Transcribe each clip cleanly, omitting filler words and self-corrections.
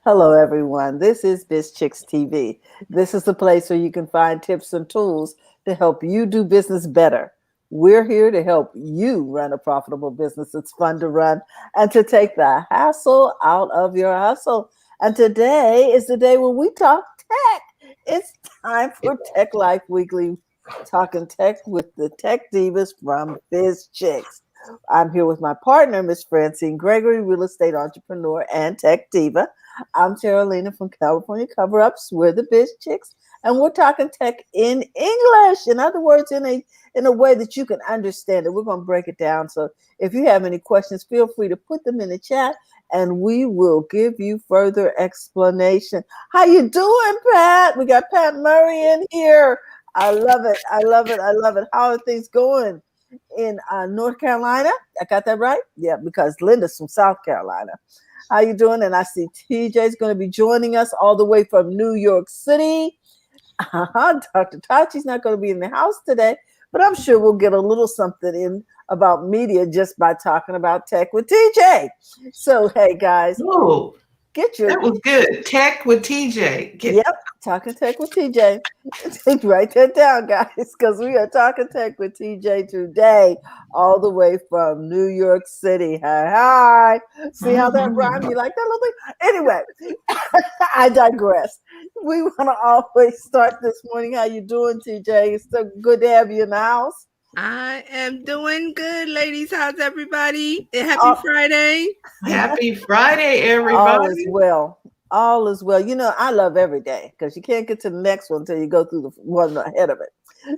Hello, everyone. This is Biz Chicks TV. This is the place where you can find tips and tools to help you do business better. We're here to help you run a profitable business. It's fun to run and to take the hassle out of your hustle. And today is the day when we talk tech. It's time for Tech Life Weekly, talking tech with the tech divas from Biz Chicks. I'm here with my partner, Miss Francine Gregory, real estate entrepreneur and tech diva. I'm Carolina from California Cover Ups. We're the Biz Chicks, and we're talking tech in English. In other words, in a way that you can understand it. We're going to break it down. So if you have any questions, feel free to put them in the chat, and we will give you further explanation. How you doing, Pat? We got Pat Murray in here. I love it. I love it. I love it. How are things going in North Carolina? I got that right? Yeah, because Linda's from South Carolina. How you doing? And I see TJ's going to be joining us all the way from New York City. Dr. Tachi's not going to be in the house today, but I'm sure we'll get a little something in about media just by talking about tech with TJ. So, hey, guys. Oh, get your... That was good. Tech with TJ. Yep, talking tech with TJ. Write that down, guys, because we are talking tech with TJ today, all the way from New York City. Hi. See how that rhymed? You like that little thing? Anyway, I digress. We want to always start this morning. How you doing, TJ? It's so good to have you in the house. I am doing good, ladies. How's everybody? Happy Friday. Happy Friday, everybody. All is well. All is well. You know, I love every day because you can't get to the next one until you go through the one ahead of it.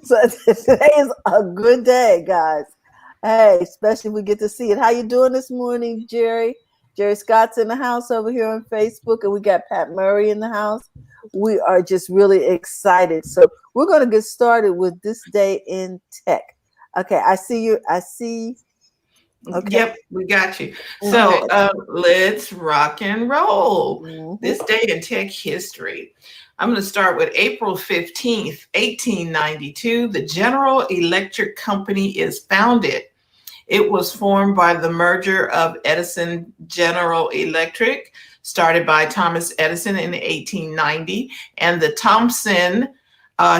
So today is a good day, guys. Hey, especially if we get to see it. How you doing this morning, Jerry? Jerry Scott's in the house over here on Facebook, and we got Pat Murray in the house. We are just really excited. So we're going to get started with this day in tech. Okay, I see you. I see. Okay. Yep, we got you. So let's rock and roll. This day in tech history. I'm going to start with April 15th, 1892. The General Electric Company is founded. It was formed by the merger of Edison General Electric, started by Thomas Edison in 1890, and the Thomson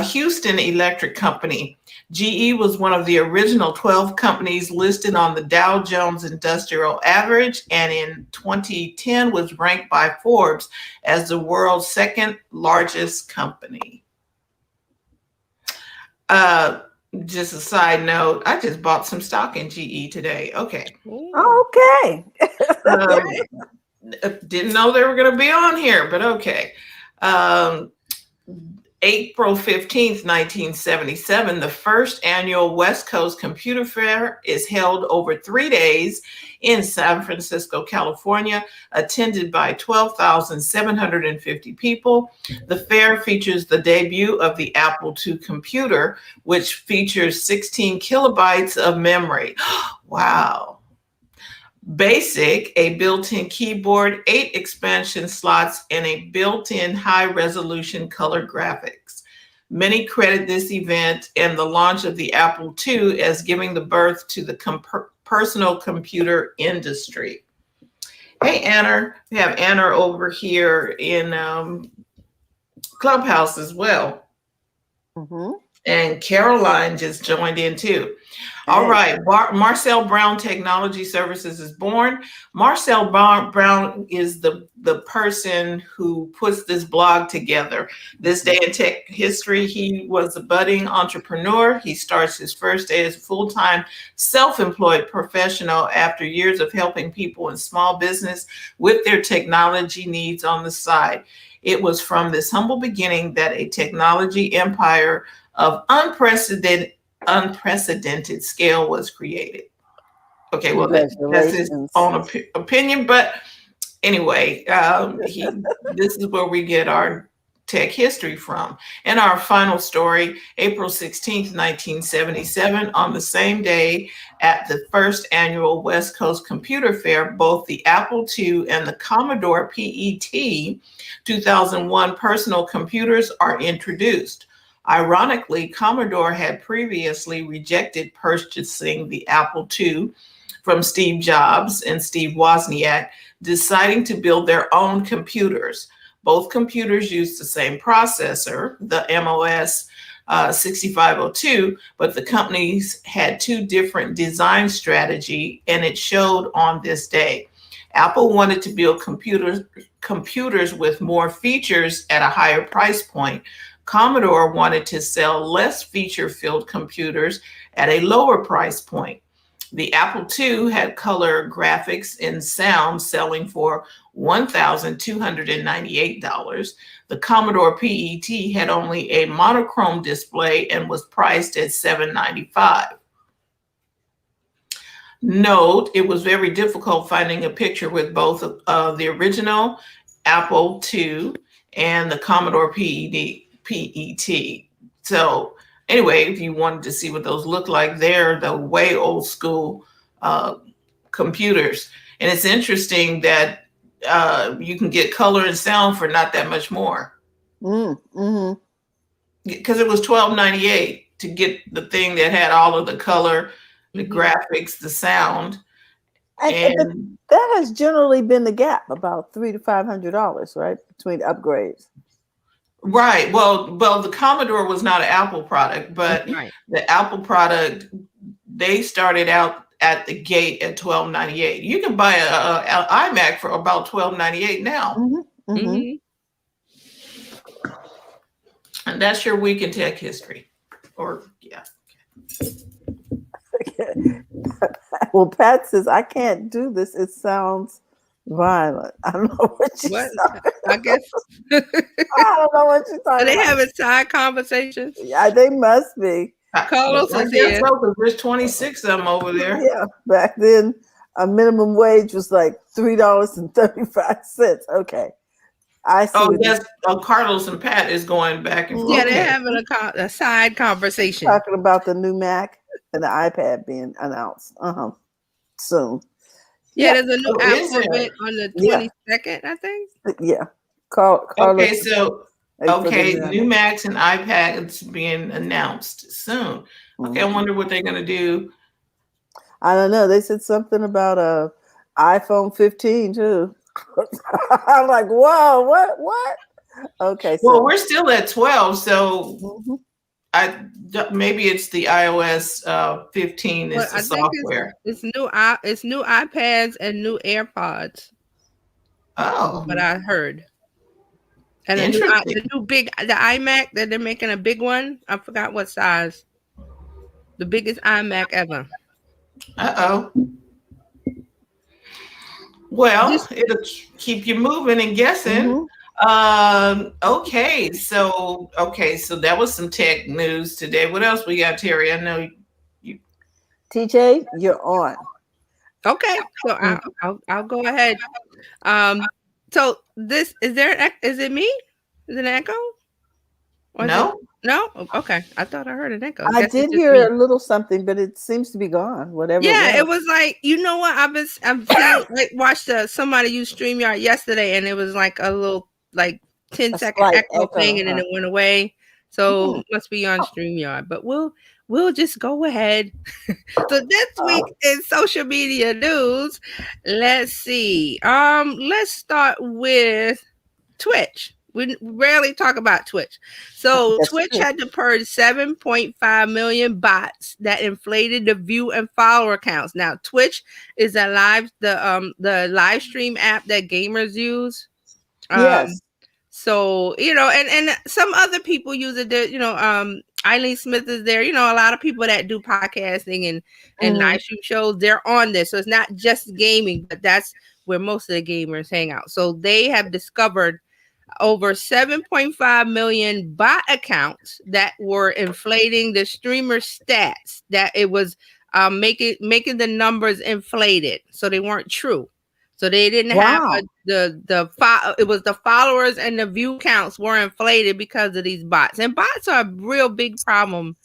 Houston Electric Company. GE was one of the original 12 companies listed on the Dow Jones Industrial Average, and in 2010 was ranked by Forbes as the world's second largest company. Just a side note, I just bought some stock in GE today. Okay. Okay. Didn't know they were going to be on here, but okay. April 15th, 1977, the first annual West Coast Computer Fair is held over 3 days in San Francisco, California, attended by 12,750 people. The fair features the debut of the Apple II computer, which features 16 kilobytes of memory. Wow. Basic, a built-in keyboard, 8 expansion slots, and a built-in high-resolution color graphics. Many credit this event and the launch of the Apple II as giving the birth to the personal computer industry. Hey, Anna. We have Anna over here in Clubhouse as well. And Caroline just joined in too. All right, Marcel Brown Technology Services is born. Marcel Brown is the person who puts this blog together. This day in tech history, he was a budding entrepreneur. He starts his first day as a full-time self-employed professional after years of helping people in small business with their technology needs on the side. It was from this humble beginning that a technology empire of unprecedented scale was created. Okay, well, that's his own opinion, but anyway, this is where we get our tech history from. And our final story, April 16th, 1977, on the same day at the first annual West Coast Computer Fair, both the Apple II and the Commodore PET 2001 personal computers are introduced. Ironically, Commodore had previously rejected purchasing the Apple II from Steve Jobs and Steve Wozniak deciding to build their own computers. Both computers use the same processor, the MOS 6502, but the companies had two different design strategy, and it showed on this day. Apple wanted to build computers with more features at a higher price point. Commodore wanted to sell less feature-filled computers at a lower price point. The Apple II had color graphics and sound selling for $1,298. The Commodore PET had only a monochrome display and was priced at $795. Note, it was very difficult finding a picture with both the original Apple II and the Commodore PET. So anyway, if you wanted to see what those look like, they're the way old school computers. And it's interesting that you can get color and sound for not that much more. Mm-hmm. Because it was $12.98 to get the thing that had all of the color, the graphics, the sound. And that has generally been the gap, about $300 to $500, right, between upgrades. Right. Well, the Commodore was not an Apple product, but the Apple product, they started out at the gate at $12.98. You can buy an iMac for about $12.98 now. Mm-hmm. Mm-hmm. And that's your week in tech history. Or yeah. Well, Pat says, I can't do this. It sounds violent. I don't know what she's talking about. I guess. I don't know what she's talking Are they about. having side conversations? Yeah, they must be. Carlos is here. So, there's 26 of them over there. Yeah, back then, a minimum wage was like $3.35. Okay. I see. Oh, yes. Carlos and Pat is going back and forth. Yeah, they're having a side conversation. Talking about the new Mac and the iPad being announced soon. Yeah, there's a new Apple event on the 22nd, I think. Yeah. Okay, so new Macs and iPads being announced soon. Okay, I wonder what they're gonna do. I don't know. They said something about a iPhone 15 too. I'm like, whoa, what? Okay. Well, we're still at 12, so maybe it's the iOS 15 is the software. It's new iPads and new AirPods. Oh, what I heard. And the iMac that they're making a big one. I forgot what size. The biggest iMac ever. Well, it'll keep you moving and guessing. Okay, so that was some tech news today. What else we got, Terry? I know you. TJ, you're on. Okay, so I'll go ahead. So this is it me? Is it an echo? No. No? Okay. I thought I heard an echo. I did hear a little something, but it seems to be gone. Whatever. Yeah, it was like, you know what? I'm watched somebody use StreamYard yesterday, and it was like a little 10-second echo thing, and then it went away. So it must be on StreamYard. But we'll just go ahead. So this week in social media news, let's see. Let's start with Twitch. We rarely talk about Twitch. So Twitch had to purge 7.5 million bots that inflated the view and follower counts. Now, Twitch is the live stream app that gamers use. Yes. So, and some other people use it. Eileen Smith is there. A lot of people that do podcasting and live stream shows, they're on this. So it's not just gaming, but that's where most of the gamers hang out. So they have discovered over 7.5 million bot accounts that were inflating the streamer stats, that it was making the numbers inflated, so they weren't true. So they didn't have it was the followers and the view counts were inflated because of these bots. And bots are a real big problem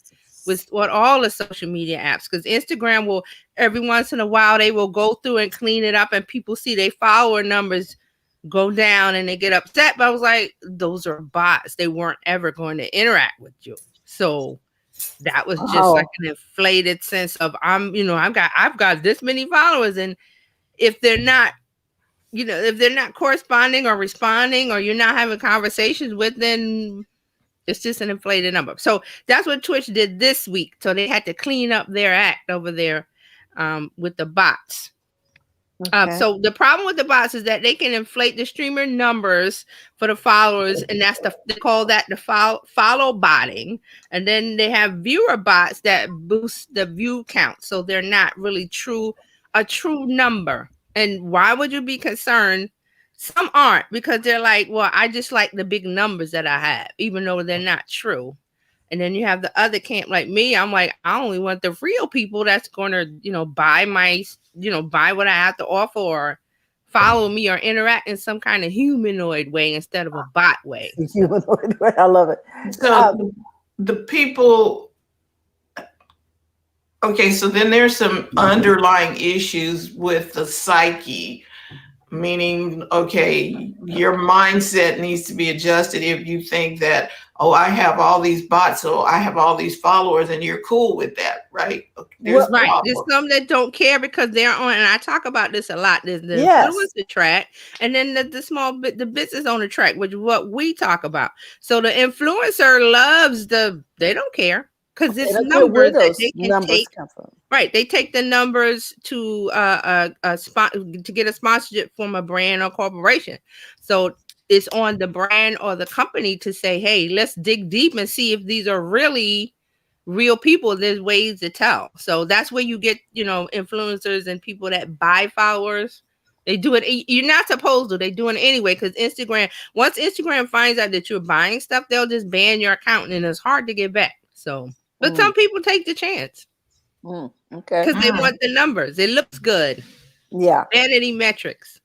with all the social media apps, because Instagram will every once in a while they will go through and clean it up, and people see their follower numbers go down and they get upset. But I was like, those are bots. They weren't ever going to interact with you. So That was just like Oh, an inflated sense of I've got this many followers, and if they're not, if they're not corresponding or responding, or you're not having conversations with, then it's just an inflated number. So that's what Twitch did this week. So they had to clean up their act over there with the bots. okay. So the problem with the bots is that they can inflate the streamer numbers for the followers, and they call that the follow botting. And then they have viewer bots that boost the view count, so they're not really a true number. And why would you be concerned? Some aren't, because they're like, well, I just like the big numbers that I have, even though they're not true. And then you have the other camp like me. I'm like, I only want the real people that's going to, buy buy what I have to offer, or follow me, or interact in some kind of humanoid way instead of a bot way. Humanoid way. I love it. So the people, okay, so then there's some underlying issues with the psyche, meaning, okay, your mindset needs to be adjusted if you think that, oh, I have all these bots, so I have all these followers, and you're cool with that, right? There's some that don't care because they're on, and I talk about this a lot. There's the influencer track, and then the business owner track, which is what we talk about. So the influencer loves they don't care, because it's numbers that they can take. Right, they take the numbers to to get a sponsorship from a brand or corporation. So it's on the brand or the company to say, hey, let's dig deep and see if these are really real people. There's ways to tell. So that's where you get, influencers and people that buy followers. They do it. You're not supposed to. They do it anyway, because once Instagram finds out that you're buying stuff, they'll just ban your account, and it's hard to get back. So, but some people take the chance. Okay. Because they want the numbers. It looks good. Yeah. Vanity metrics.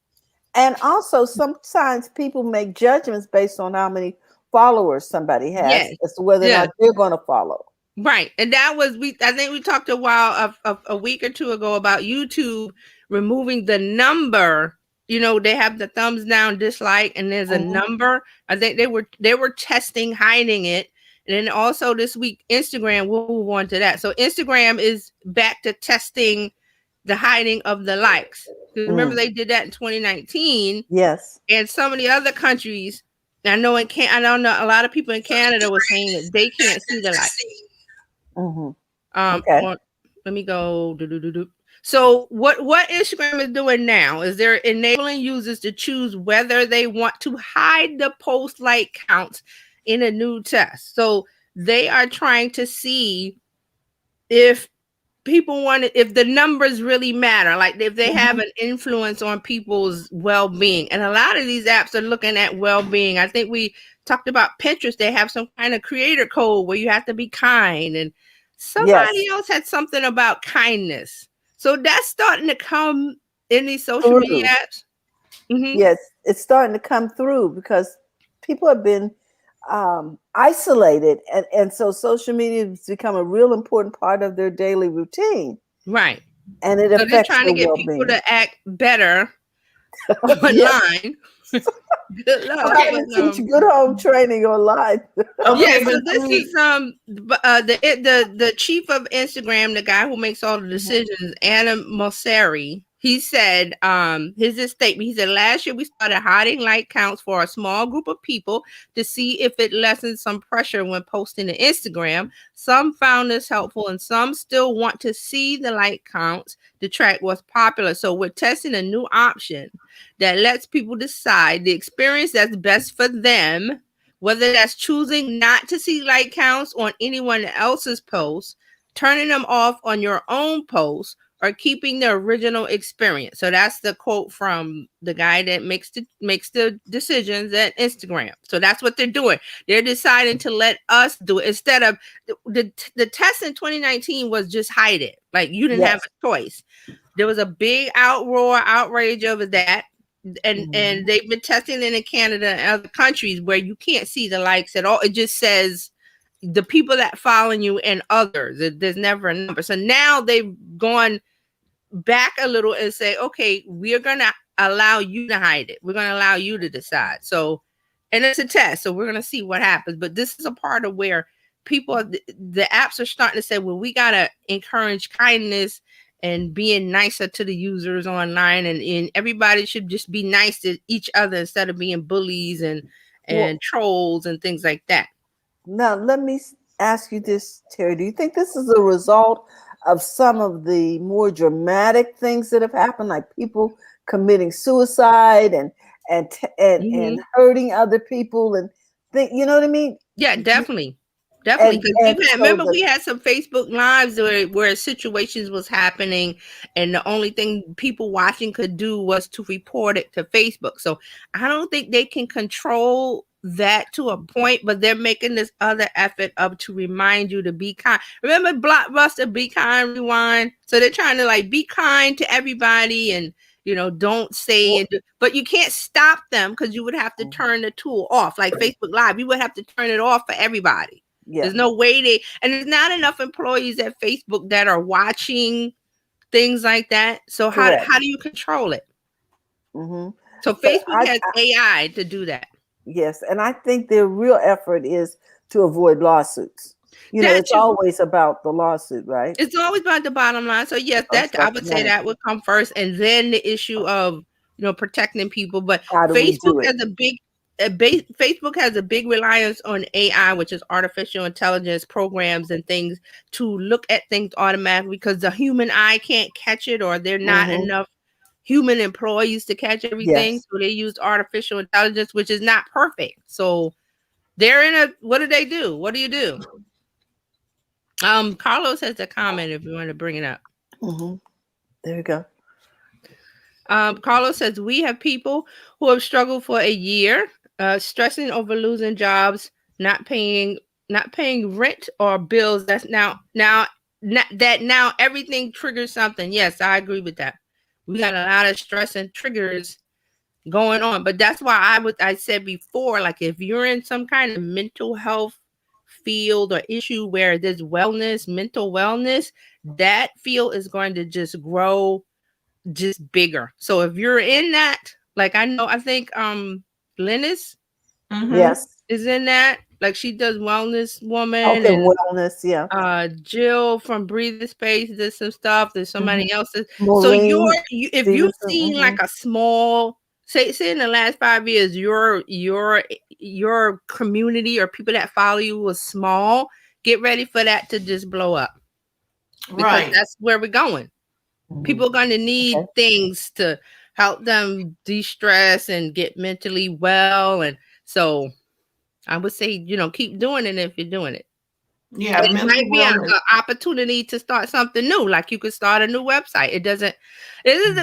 And also, sometimes people make judgments based on how many followers somebody has as to whether or not they're going to follow. Right. And that was, I think we talked a week or two ago about YouTube removing the number. They have the thumbs down, dislike, and there's a number. I think they were testing hiding it. And then also this week, Instagram, we'll move on to that. So Instagram is back to testing the hiding of the likes. Remember, they did that in 2019. Yes. And some of the other countries, I know a lot of people in Canada were saying that they can't see the likes. Okay. Let me go. So what Instagram is doing now is they're enabling users to choose whether they want to hide the post like counts in a new test. So they are trying to see if if the numbers really matter, like if they have an influence on people's well-being. And a lot of these apps are looking at well-being. I think we talked about Pinterest. They have some kind of creator code where you have to be kind, and somebody else had something about kindness. So that's starting to come in these social media apps. Yes, it's starting to come through because people have been isolated, and so social media has become a real important part of their daily routine. Right. And it affects they're trying to get well-being. people to act better online. Good luck. Teach good home training online. Okay, so this is the chief of Instagram, the guy who makes all the decisions, Adam Mosseri. He said, his statement, he said, last year we started hiding like counts for a small group of people to see if it lessens some pressure when posting to Instagram. Some found this helpful, and some still want to see the like counts to track what's popular. So we're testing a new option that lets people decide the experience that's best for them, whether that's choosing not to see like counts on anyone else's posts, turning them off on your own post, or keeping the original experience. So that's the quote from the guy that makes the decisions at Instagram. So that's what they're doing. They're deciding to let us do it instead of the test in 2019 was just hide it. Like you didn't have a choice. There was a big outrage over that. And they've been testing it in Canada and other countries where you can't see the likes at all. It just says the people that follow you and others. There's never a number. So now they've gone back a little and say, okay, we're going to allow you to hide it. We're going to allow you to decide. So, and it's a test. So we're going to see what happens. But this is a part of where people, the apps are starting to say, well, we got to encourage kindness and being nicer to the users online, and everybody should just be nice to each other instead of being bullies and trolls and things like that. Now, let me ask you this, Terry. Do you think this is a result of some of the more dramatic things that have happened, like people committing suicide and hurting other people and you know what I mean? Yeah, definitely. Definitely, because remember we had some Facebook lives where situations was happening, and the only thing people watching could do was to report it to Facebook. So I don't think they can control that to a point, but they're making this other effort up to remind you to be kind. Remember Blockbuster, Be Kind, Rewind? So they're trying to like be kind to everybody and don't say but you can't stop them because you would have to turn the tool off. Like Facebook Live, you would have to turn it off for everybody. Yeah. There's no way and there's not enough employees at Facebook that are watching things like that. So how do you control it? Mm-hmm. So Facebook has AI to do that. Yes, and I think their real effort is to avoid lawsuits. It's always about the lawsuit, right? It's always about the bottom line. So yes, that I would say that would come first, and then the issue of protecting people. But Facebook has Facebook has a big reliance on AI, which is artificial intelligence programs and things to look at things automatically because the human eye can't catch it, or they're not enough human employees to catch everything. Yes. So they use artificial intelligence, which is not perfect. So they're in what do they do? What do you do? Carlos has a comment if you want to bring it up. Mm-hmm. There you go. Carlos says, we have people who have struggled for a year, stressing over losing jobs, not paying rent or bills. That's now everything triggers something. Yes, I agree with that. We got a lot of stress and triggers going on, but that's why I said before, like if you're in some kind of mental health field or issue where there's mental wellness, that field is going to just grow just bigger. So if you're in that, like I think Linus yes is in that, like she does Wellness Woman, health and wellness. Yeah. Jill from Breathe Space did some stuff. There's somebody else's. Maureen, so if you've seen like a small, say in the last 5 years, your community or people that follow you was small, get ready for that to just blow up. Because that's where we're going. People are going to need things to help them de-stress and get mentally well. And so I would say, keep doing it if you're doing it. Yeah, it might be an opportunity to start something new. Like you could start a new website. It doesn't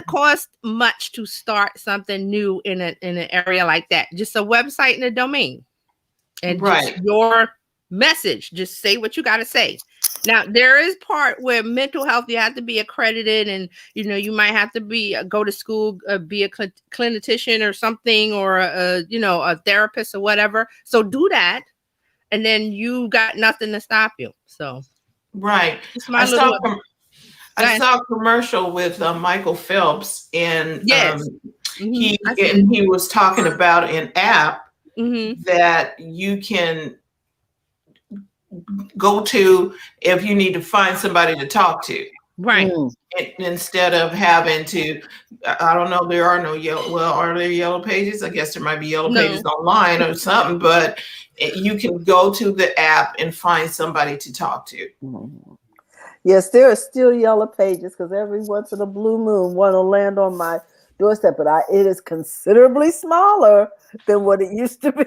cost much to start something new in an area like that. Just a website and a domain, and just your message. Just say what you got to say. Now there is part where mental health you have to be accredited, and you might have to go to school, be a clinician or something, or a therapist or whatever. So do that. And then you got nothing to stop you. So, I saw a commercial with Michael Phelps, and he was talking about an app that you can go to if you need to find somebody to talk to. Right. Instead of having to, I don't know, there are no yellow, are there yellow pages? I guess there might be yellow pages online or something, but you can go to the app and find somebody to talk to. Yes, there are still yellow pages because every once in a blue moon, one will land on my doorstep, but it is considerably smaller than what it used to be.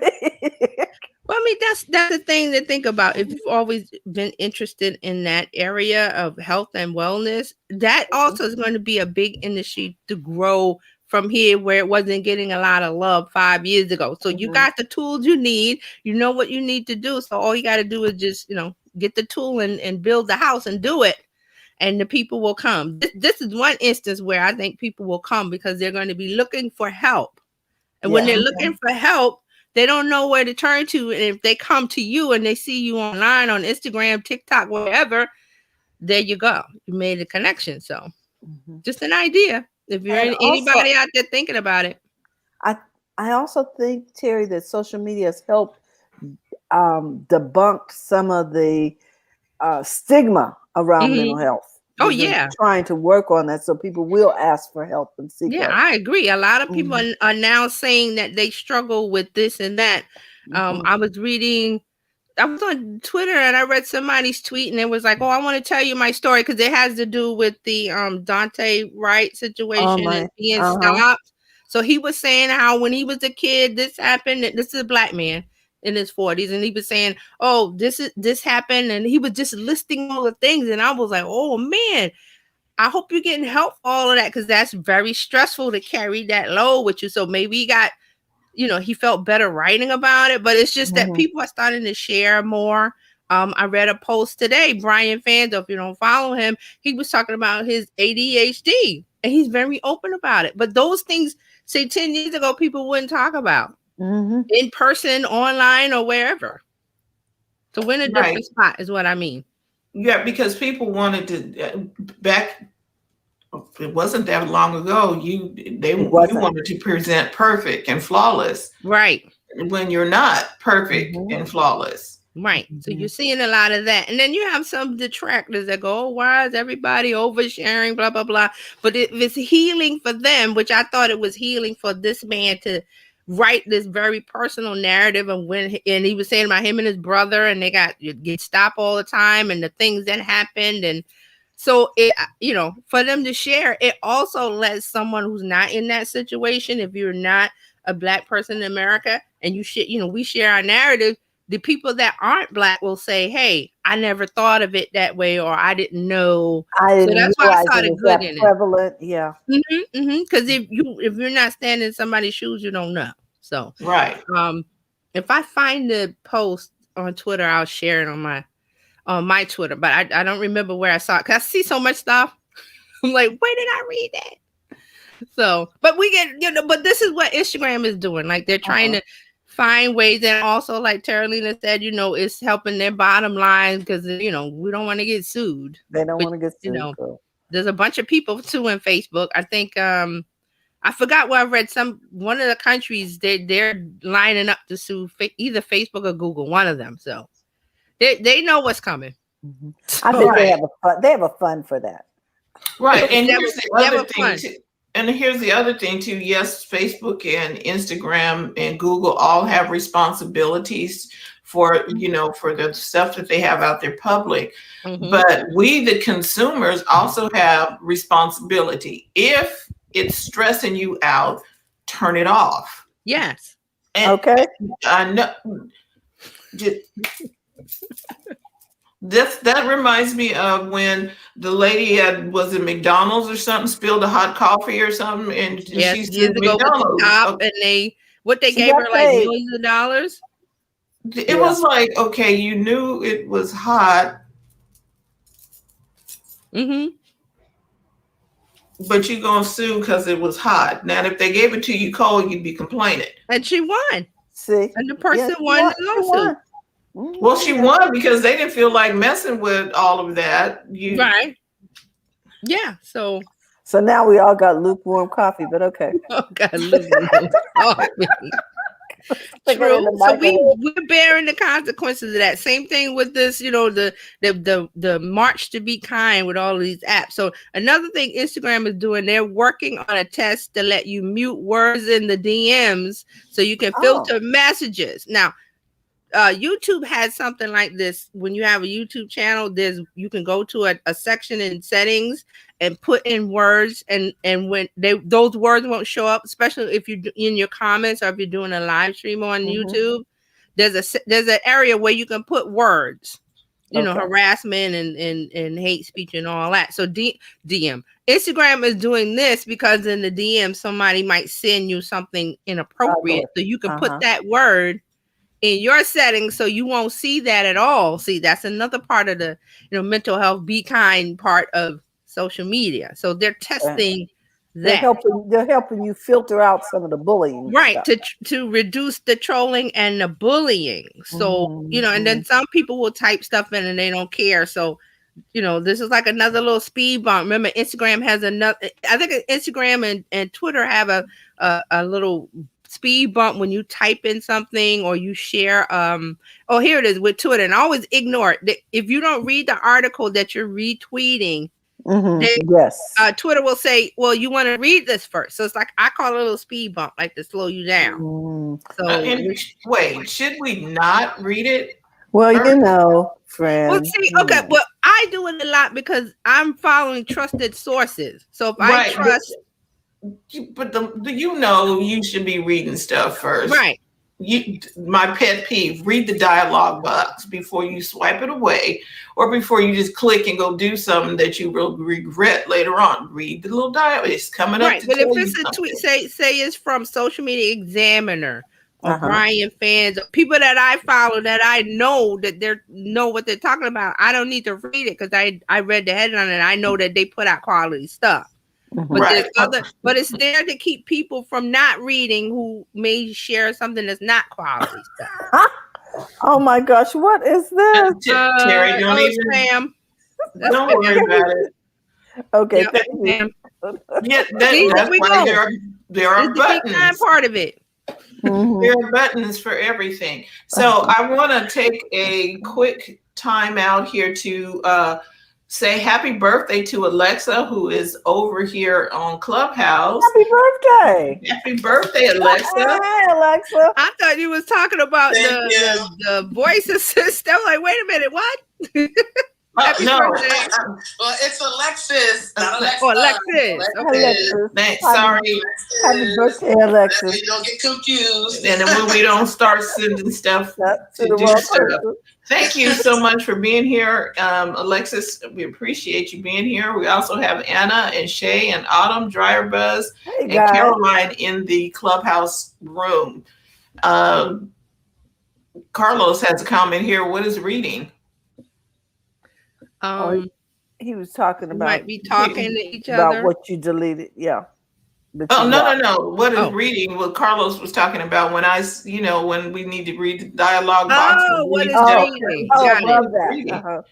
Well, I mean, that's the thing to think about. If you've always been interested in that area of health and wellness, that also is going to be a big industry to grow from here, where it wasn't getting a lot of love 5 years ago. So you got the tools you need, you know what you need to do. So all you got to do is just, get the tool and build the house and do it. And the people will come. This is one instance where I think people will come because they're going to be looking for help. And when they're looking for help, they don't know where to turn to. And if they come to you and they see you online on Instagram, TikTok, whatever, there you go. You made a connection. So just an idea. If you're anybody out there thinking about it. I also think, Terry, that social media has helped debunked some of the stigma around mental health. Oh, We've been yeah. trying to work on that so people will ask for help and seek Yeah, help. I agree. A lot of people are now saying that they struggle with this and that. I was on Twitter and I read somebody's tweet and it was like, "Oh, I want to tell you my story," because it has to do with the Dante Wright situation and being stopped. So he was saying how when he was a kid, this happened. This is a black man in his 40s, and he was saying, "Oh, this happened," and he was just listing all the things, and I was like, "Oh man." I hope you're getting help for all of that, because that's very stressful to carry that load with you. So maybe he felt better writing about it, but it's just that people are starting to share more. I read a post today, Brian Fando, if you don't follow him, he was talking about his ADHD and he's very open about it. But those things, say 10 years ago, people wouldn't talk about in person, online, or wherever. So we're in a different spot is what I mean. Yeah, because people wanted to back. It wasn't that long ago. You wanted to present perfect and flawless, right? When you're not perfect and flawless, right? So you're seeing a lot of that, and then you have some detractors that go, "Oh, why is everybody oversharing?" Blah blah blah. But if it's healing for them, which I thought it was healing for this man to write this very personal narrative of and he was saying about him and his brother, and they get stopped all the time, and the things that happened, and so it, for them to share, it also lets someone who's not in that situation, if you're not a black person in America, and we share our narrative, the people that aren't black will say, "Hey, I never thought of it that way," or "I didn't know." So that's why I saw the good in prevalent. Yeah. Because if you're not standing in somebody's shoes, you don't know. So right. If I find the post on Twitter, I'll share it on my Twitter, but I don't remember where I saw it because I see so much stuff. I'm like, where did I read that? So, but we get, but this is what Instagram is doing. Like they're trying to find ways, and also like Terralina said, it's helping their bottom line because we don't want to get sued. They don't want to get sued. There's a bunch of people too in Facebook. I think I forgot where I read one of the countries they're lining up to sue either Facebook or Google, one of them. So they know what's coming. I think they have a fund for that. Right. And here's the other thing too. And here's the other thing too. Yes, Facebook and Instagram and Google all have responsibilities for, for the stuff that they have out there public. But we, the consumers, also have responsibility. If it's stressing you out, turn it off. Yes. And okay. I know. That reminds me of when the lady was at McDonald's or something, spilled a hot coffee or something, and she sued McDonald's. And they gave her like millions of dollars. It was like, okay, you knew it was hot, but you're gonna sue because it was hot. Now, if they gave it to you cold, you'd be complaining. And she won. See, and the person won the lawsuit. Well, she won because they didn't feel like messing with all of that. Right. Yeah. So now we all got lukewarm coffee, but okay. Oh, God, lukewarm coffee. True. So we're bearing the consequences of that. Same thing with this, the march to be kind with all of these apps. So another thing Instagram is doing, they're working on a test to let you mute words in the DMs so you can filter messages. Now, YouTube has something like this. When you have a YouTube channel, you can go to a section in settings and put in words, and when those words won't show up, especially if you're in your comments or if you're doing a live stream on YouTube. There's an area where you can put words, harassment and hate speech and all that. So DM Instagram is doing this because in the DM somebody might send you something inappropriate, so you can put that word in your settings so you won't see that at all. See, that's another part of the mental health be kind part of social media. So they're testing that. They're helping you filter out some of the bullying. Right, to reduce the trolling and the bullying. So, and then some people will type stuff in and they don't care. So, this is like another little speed bump. Remember, Instagram has I think Instagram and Twitter have a little speed bump when you type in something or you share. Oh, here it is with Twitter, and always ignore it. If you don't read the article that you're retweeting, yes, Twitter will say, "Well, you want to read this first." So it's like I call it a little speed bump, like to slow you down. So and wait, should we not read it? Well, friend. Well, see, okay, well, I do it a lot because I'm following trusted sources. So if I trust, but you should be reading stuff first, right? My pet peeve: read the dialogue box before you swipe it away, or before you just click and go do something that you will regret later on. Read the little dialogue; it's coming up. But if it's a tweet, say it's from Social Media Examiner or Brian fans, people that I follow that I know that they know what they're talking about, I don't need to read it because I read the headline and I know that they put out quality stuff. But but it's there to keep people from not reading who may share something that's not quality stuff. Oh my gosh, what is this? Terry, don't worry about it. Okay, thank you. Yeah, that's why there are buttons. Part of it. There are buttons for everything. So I want to take a quick time out here to say happy birthday to Alexa, who is over here on Clubhouse. Happy birthday! Happy birthday, Alexa! Hi, Alexa. I thought you was talking about the voice assistant. I'm like, wait a minute, what? No. Well, it's Alexis, not Alexa. Oh, Alexis. Thanks. Sorry. Happy birthday, Alexis. You don't get confused. And then when we don't start sending stuff to do stuff. Thank you so much for being here, Alexis. We appreciate you being here. We also have Anna and Shay and Autumn, Dryer Buzz, and Caroline in the Clubhouse room. Carlos has a comment here. What is reading? He was talking about might be talking to each about other. what you deleted. Yeah. Oh, no. What is reading? What Carlos was talking about when when we need to read the dialogue box. Oh, what is reading? I love that.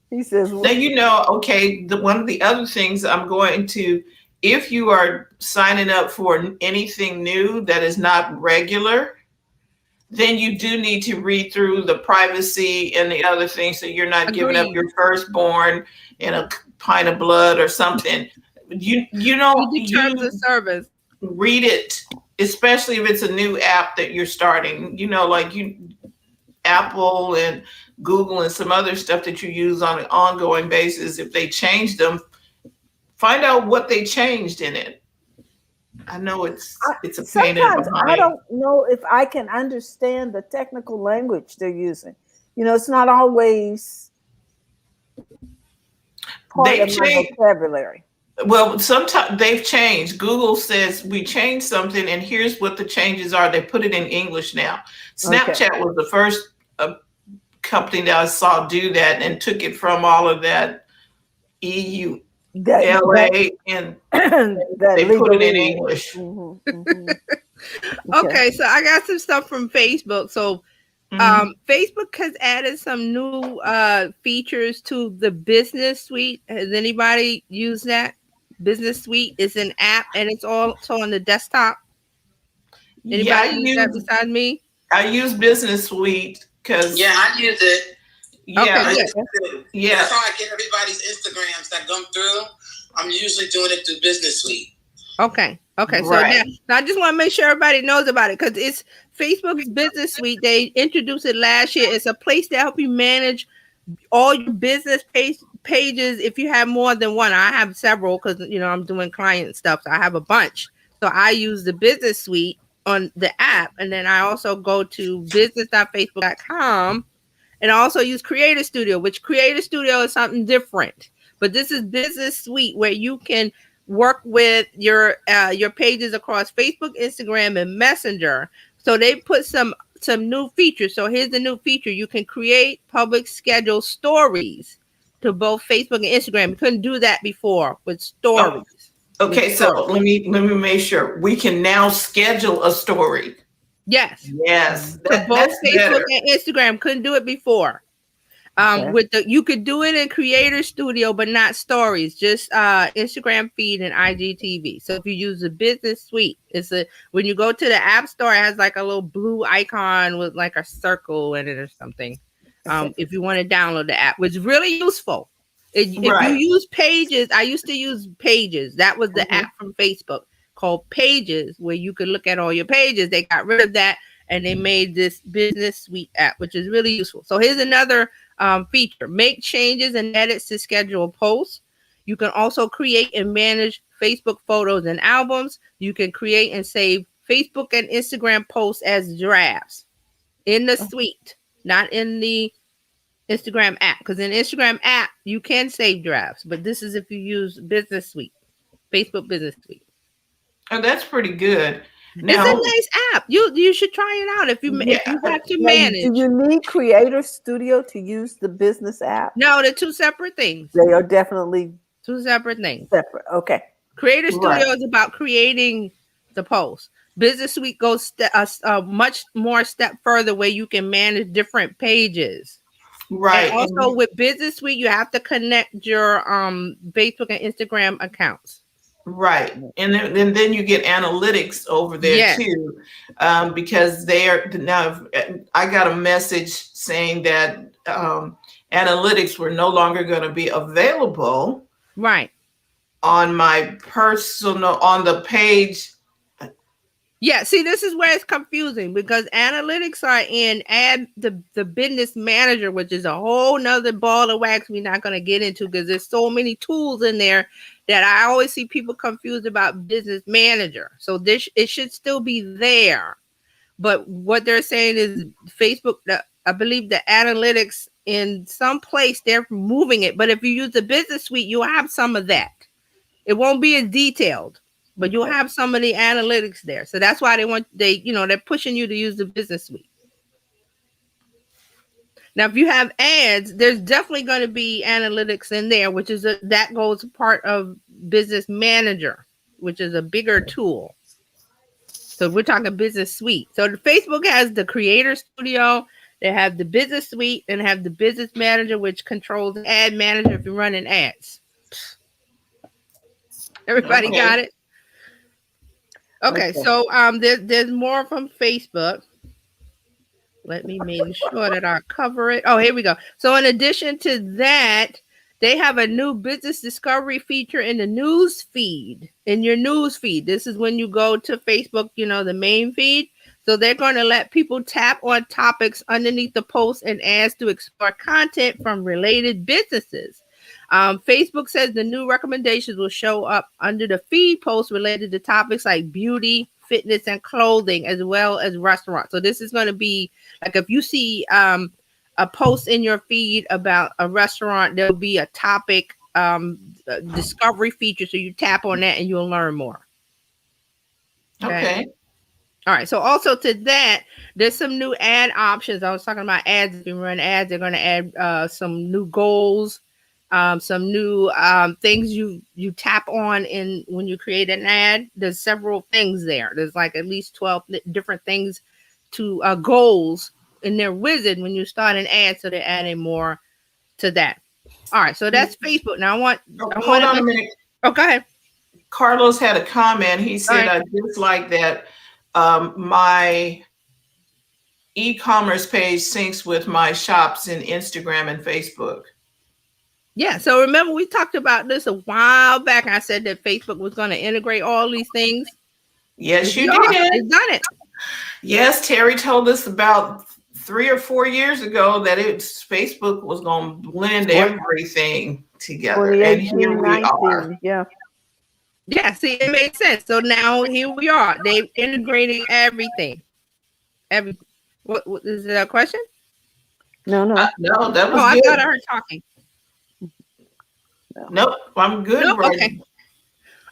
He says, now, one of the other things I'm going to, if you are signing up for anything new that is not regular, then you do need to read through the privacy and the other things, so you're not giving up your firstborn in a pint of blood or something. You terms of service. Read it, especially if it's a new app that you're starting. Apple and Google and some other stuff that you use on an ongoing basis. If they change them, find out what they changed in it. I know it's a pain in the behind. I don't know if I can understand the technical language they're using. It's not always part of my vocabulary. Well, sometimes they've changed. Google says we changed something, and here's what the changes are. They put it in English now. Snapchat was the first company that I saw do that and took it from all of that EU. LA and they put it in English. Okay, so I got some stuff from Facebook. So Facebook has added some new features to the Business Suite. Has anybody used that? Business Suite is an app and it's also on the desktop. Anybody use that besides me? I use Business Suite because I use it. Yeah, That's how I get everybody's Instagrams that come through. I'm usually doing it through Business Suite. Okay. So now I just want to make sure everybody knows about it because it's Facebook's Business Suite. They introduced it last year. It's a place to help you manage all your business pages if you have more than one. I have several because I'm doing client stuff, so I have a bunch. So I use the Business Suite on the app, and then I also go to business.facebook.com. And I also use Creator Studio, which Creator Studio is something different. But this is Business Suite where you can work with your pages across Facebook, Instagram, and Messenger. So they put some new features. So here's the new feature. You can create public schedule stories to both Facebook and Instagram. You couldn't do that before with stories. Okay, so let me make sure. We can now schedule a story. Yes. Yes. Both Facebook and Instagram couldn't do it before. With you could do it in Creator Studio, but not stories, just Instagram feed and IGTV. So if you use the business suite, when you go to the App Store, it has like a little blue icon with like a circle in it or something. If you want to download the app, which is really useful. If you use Pages, I used to use Pages. That was the app from Facebook called Pages, where you could look at all your pages. They got rid of that and they made this business suite app, which is really useful. So here's another feature: make changes and edits to schedule posts. You can also create and manage Facebook photos and albums. You can create and save Facebook and Instagram posts as drafts in the suite, not in the Instagram app, because in Instagram app you can save drafts, but this is if you use Business Suite, Facebook Business Suite. Oh, that's pretty good. Now, it's a nice app. You should try it out if you have to manage. Do you need Creator Studio to use the business app? No, they're two separate things. They are definitely two separate things. Separate. Okay. Creator Studio is about creating the post. Business Suite goes much more step further, where you can manage different pages. Right. And also with Business Suite, you have to connect your Facebook and Instagram accounts. Right. And then you get analytics over there too, because now I got a message saying that analytics were no longer going to be available. Right. On my on the page. Yeah, see, this is where it's confusing, because analytics are in the business manager, which is a whole nother ball of wax we're not going to get into, because there's so many tools in there that I always see people confused about business manager. So it should still be there. But what they're saying is Facebook, I believe the analytics in some place, they're moving it. But if you use the Business Suite, you'll have some of that. It won't be as detailed, but you'll have some of the analytics there. So that's why they're pushing you to use the Business Suite. Now, if you have ads, there's definitely going to be analytics in there, which is that goes part of Business Manager, which is a bigger tool. So we're talking Business Suite. So the Facebook has the Creator Studio, they have the Business Suite, and have the Business Manager, which controls the ad manager if you're running ads. Everybody got it? Okay, so there's more from Facebook. Let me make sure that I cover it. Oh, here we go. So in addition to that, they have a new business discovery feature in the news feed. In your news feed, this is when you go to Facebook, the main feed. So they're going to let people tap on topics underneath the posts and ads to explore content from related businesses. Facebook says the new recommendations will show up under the feed posts related to topics like beauty, fitness, and clothing, as well as restaurants. So this is going to be like, if you see a post in your feed about a restaurant, there'll be a topic discovery feature. So you tap on that and you'll learn more. Okay. All right. So also to that, there's some new ad options. I was talking about ads. If you run ads, they're going to add some new goals. Some new things you tap on when you create an ad. There's several things there. There's like at least 12 different things to goals in their wizard when you start an ad. So they're adding more to that. All right. So that's Facebook. Now hold on a minute. Oh, go ahead. Carlos had a comment. He said, I just like that my e-commerce page syncs with my shops in Instagram and Facebook. Yeah, so remember we talked about this a while back. I said that Facebook was going to integrate all these things. Yes, you did. It's done it. Yes, Terry told us about 3 or 4 years ago that Facebook was going to blend everything together. And here we are. Yeah, see, it makes sense. So now here we are. They've integrated everything. What is that a question? No, that was good. I thought I heard talking. Nope, I'm good. Nope, okay.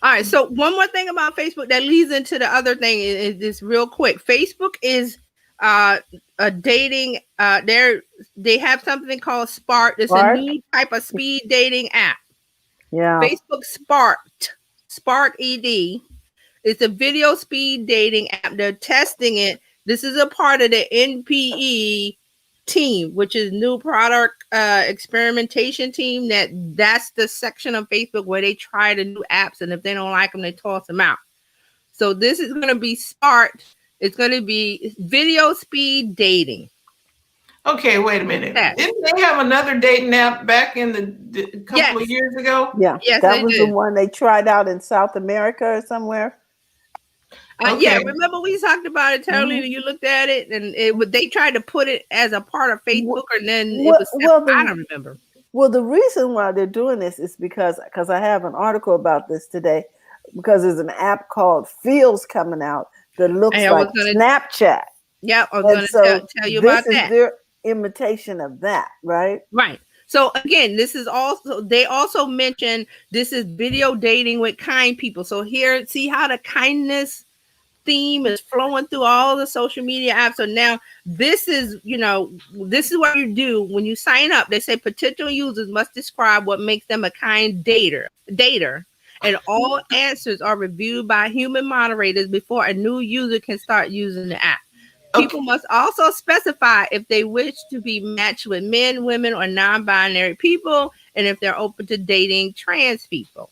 All right. So one more thing about Facebook that leads into the other thing is this real quick. Facebook is a dating. They have something called Spark. It's a new type of speed dating app. Yeah. Facebook Spark ED. It's a video speed dating app. They're testing it. This is a part of the NPE team, which is new product experimentation team. That's the section of Facebook where they try the new apps, and if they don't like them, they toss them out. So this is going to be smart. It's going to be video speed dating. Okay, wait a minute. Yes. Didn't they have another dating app back in the couple of years ago? Yeah, yes, that was the one they tried out in South America or somewhere. Okay. Yeah, remember we talked about it, Terry? You looked at it, and they tried to put it as a part of Facebook, and then it was. I don't remember. Well, the reason why they're doing this is because I have an article about this today. Because there's an app called Feels coming out that looks like Snapchat. Yeah, I was going to tell you about that. This is their imitation of that, right? Right. So again, this is also, they also mentioned this is video dating with kind people. So here, see how the kindness theme is flowing through all the social media apps. So now this is, this is what you do when you sign up. They say potential users must describe what makes them a kind dater. And all answers are reviewed by human moderators before a new user can start using the app. People must also specify if they wish to be matched with men, women, or non-binary people, and if they're open to dating trans people.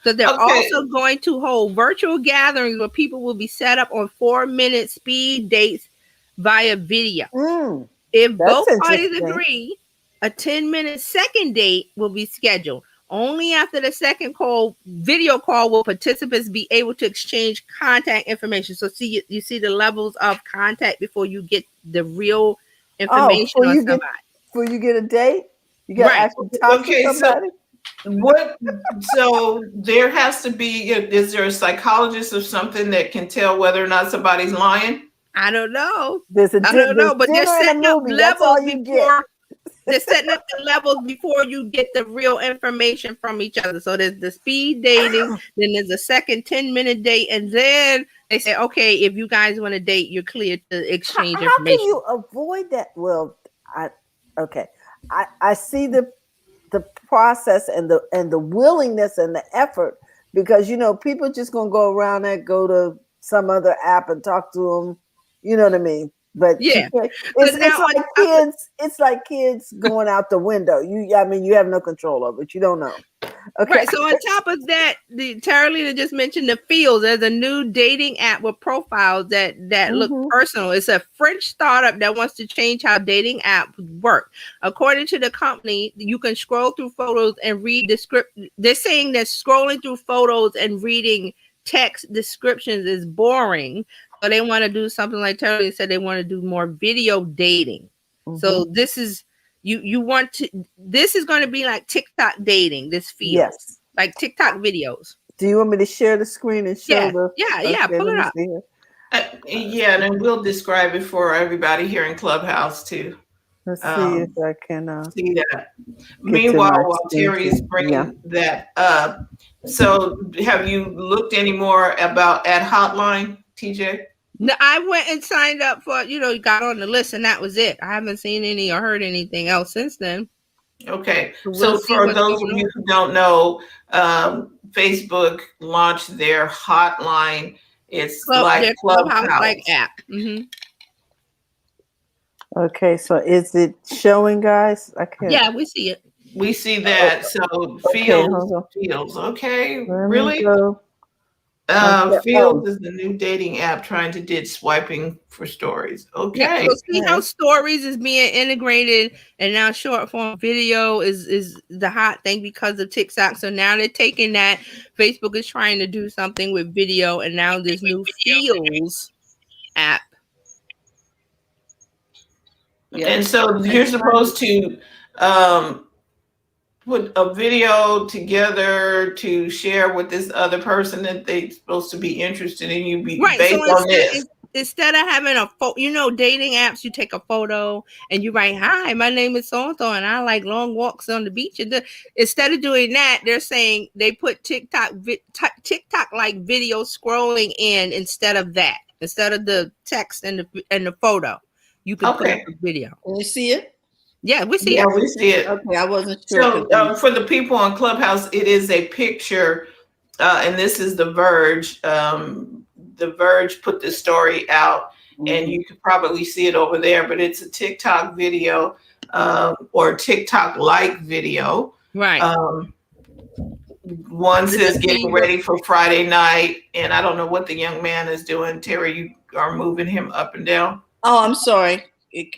So they're also going to hold virtual gatherings where people will be set up on 4-minute speed dates via video. If both parties agree, a 10-minute second date will be scheduled. Only after the second video call will participants be able to exchange contact information. So you see the levels of contact before you get the real information on somebody. Before you get a date? You got to actually talk to somebody? So there has to be, is there a psychologist or something that can tell whether or not somebody's lying? I don't know. I don't know, but they're setting up levels before. They're setting up the levels before you get the real information from each other. So there's the speed dating, then there's a second 10-minute date, and then they say, okay, if you guys want to date, you're clear to exchange information. How can you avoid that? Well, I see the process and the willingness and the effort, because people just gonna go around and go to some other app and talk to them. You know what I mean? But yeah, it's like kids going out the window. You have no control over it. You don't know. Okay. Right. So on top of that, Taralina just mentioned the Feels. There's a new dating app with profiles that look personal. It's a French startup that wants to change how dating apps work. According to the company, you can scroll through photos and read They're saying that scrolling through photos and reading text descriptions is boring. So they want to do something like Terry said. They want to do more video dating. So this is this is going to be like TikTok dating. This feels like TikTok videos. Do you want me to share the screen and show the? Yeah. Pull it up. And then we'll describe it for everybody here in Clubhouse too. Let's see if I can see that. Meanwhile, while Terry's bringing that up, so have you looked any more about at Hotline, TJ? No, I went and signed up for, got on the list, and that was it. I haven't seen any or heard anything else since then. Okay. So for those of you who don't know, Facebook launched their Hotline. It's like Clubhouse-like app. Okay, so is it showing, guys? I can't. Yeah, we see it. We see that. So Feels. Okay, really? Feels is the new dating app trying to ditch swiping for stories. Okay. Yeah, so see how stories is being integrated, and now short form video is the hot thing because of TikTok. So now they're taking that. Facebook is trying to do something with video, and now this new Feels app. Yeah. And so you're supposed to put a video together to share with this other person that they're supposed to be interested in you based on this. Instead of having a photo, dating apps, you take a photo and you write, "Hi, my name is so-and-so, and I like long walks on the beach." And instead of doing that, they're saying they put TikTok like video scrolling in instead of that. Instead of the text and the photo, you can put up a video. Can you see it? Yeah, we see it. Yeah, we see it. Okay, I wasn't sure. So for the people on Clubhouse, it is a picture, and this is The Verge. The Verge put this story out, and you could probably see it over there, but it's a TikTok video or TikTok-like video. Right. One says getting ready for Friday night, and I don't know what the young man is doing. Terry, you are moving him up and down. Oh, I'm sorry. If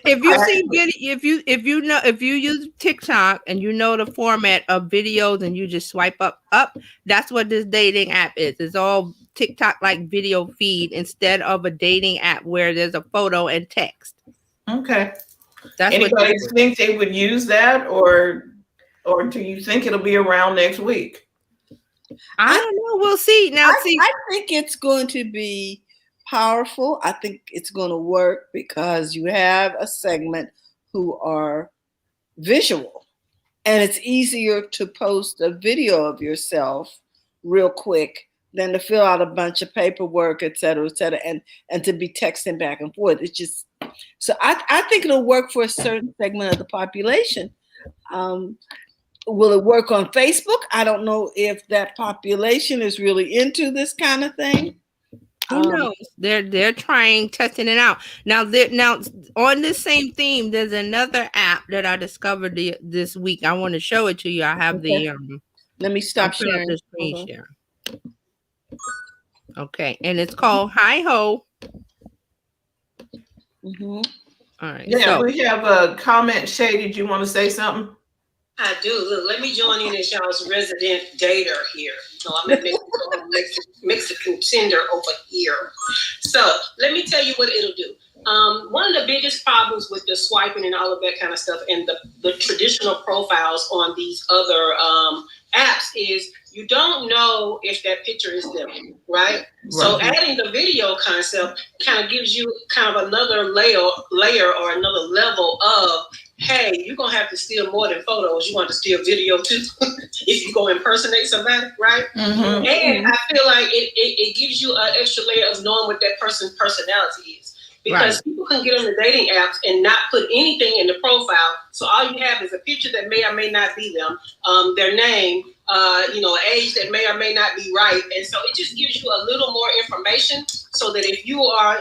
you see if you use TikTok and you know the format of videos and you just swipe up, that's what this dating app is. It's all TikTok like video feed instead of a dating app where there's a photo and text. Okay. That's anybody think they would use that, or do you think it'll be around next week? I don't know. We'll see. Now, I think it's going to be powerful. I think it's going to work because you have a segment who are visual, and it's easier to post a video of yourself real quick than to fill out a bunch of paperwork, et cetera, and to be texting back and forth. It's just, so I think it'll work for a certain segment of the population. Will it work on Facebook? I don't know if that population is really into this kind of thing. Who knows? They're testing it out. Now on this same theme, there's another app that I discovered this week. I want to show it to you. I have the let me stop sharing the screen share. Okay, and it's called Hi Ho. Mm-hmm. All right. Yeah, we have a comment. Shay, did you want to say something? I do. Look, let me join in as y'all's resident dater here. So I'm a Mexican contender over here. So let me tell you what it'll do. One of the biggest problems with the swiping and all of that kind of stuff and the traditional profiles on these other apps is you don't know if that picture is them, right? So adding the video concept kind of gives you kind of another layer or another level of, hey, you're going to have to steal more than photos. You want to steal video too if you go impersonate somebody, right? Mm-hmm. And I feel like it gives you an extra layer of knowing what that person's personality is. Because people can get on the dating apps and not put anything in the profile. So all you have is a picture that may or may not be them, their name, age that may or may not be right. And so it just gives you a little more information so that if you are,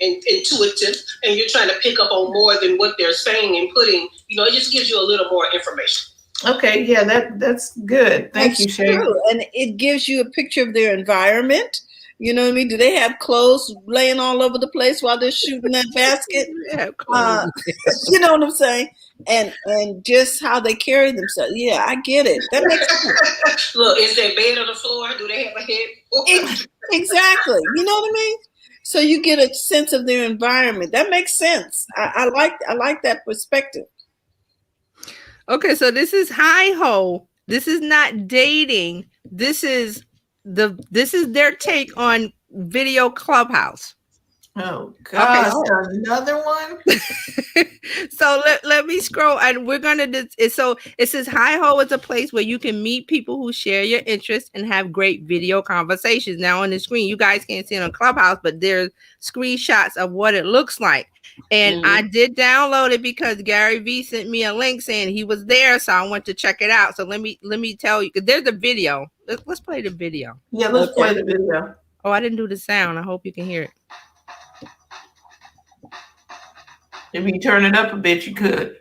intuitive and you're trying to pick up on more than what they're saying and putting, it just gives you a little more information. Okay, yeah, that's good. Thank you, Shay. And it gives you a picture of their environment. You know what I mean? Do they have clothes laying all over the place while they're shooting that basket? You know what I'm saying? And just how they carry themselves. Yeah, I get it. That makes sense. Look, is their bed on the floor? Do they have a head? Exactly. You know what I mean? So you get a sense of their environment. That makes sense. I like that perspective. Okay, so this is Hi Ho. This is not dating. This is their take on video Clubhouse. Oh gosh, okay. Another one. So let me scroll, and we're gonna so it says Hi Ho is a place where you can meet people who share your interests and have great video conversations. Now on the screen, you guys can't see it on Clubhouse, but there's screenshots of what it looks like. And I did download it because Gary V sent me a link saying he was there, so I went to check it out. So let me tell you, because there's a video. Let's play the video. Yeah, let's play the video. Oh, I didn't do the sound. I hope you can hear it. If you turn it up a bit, you could.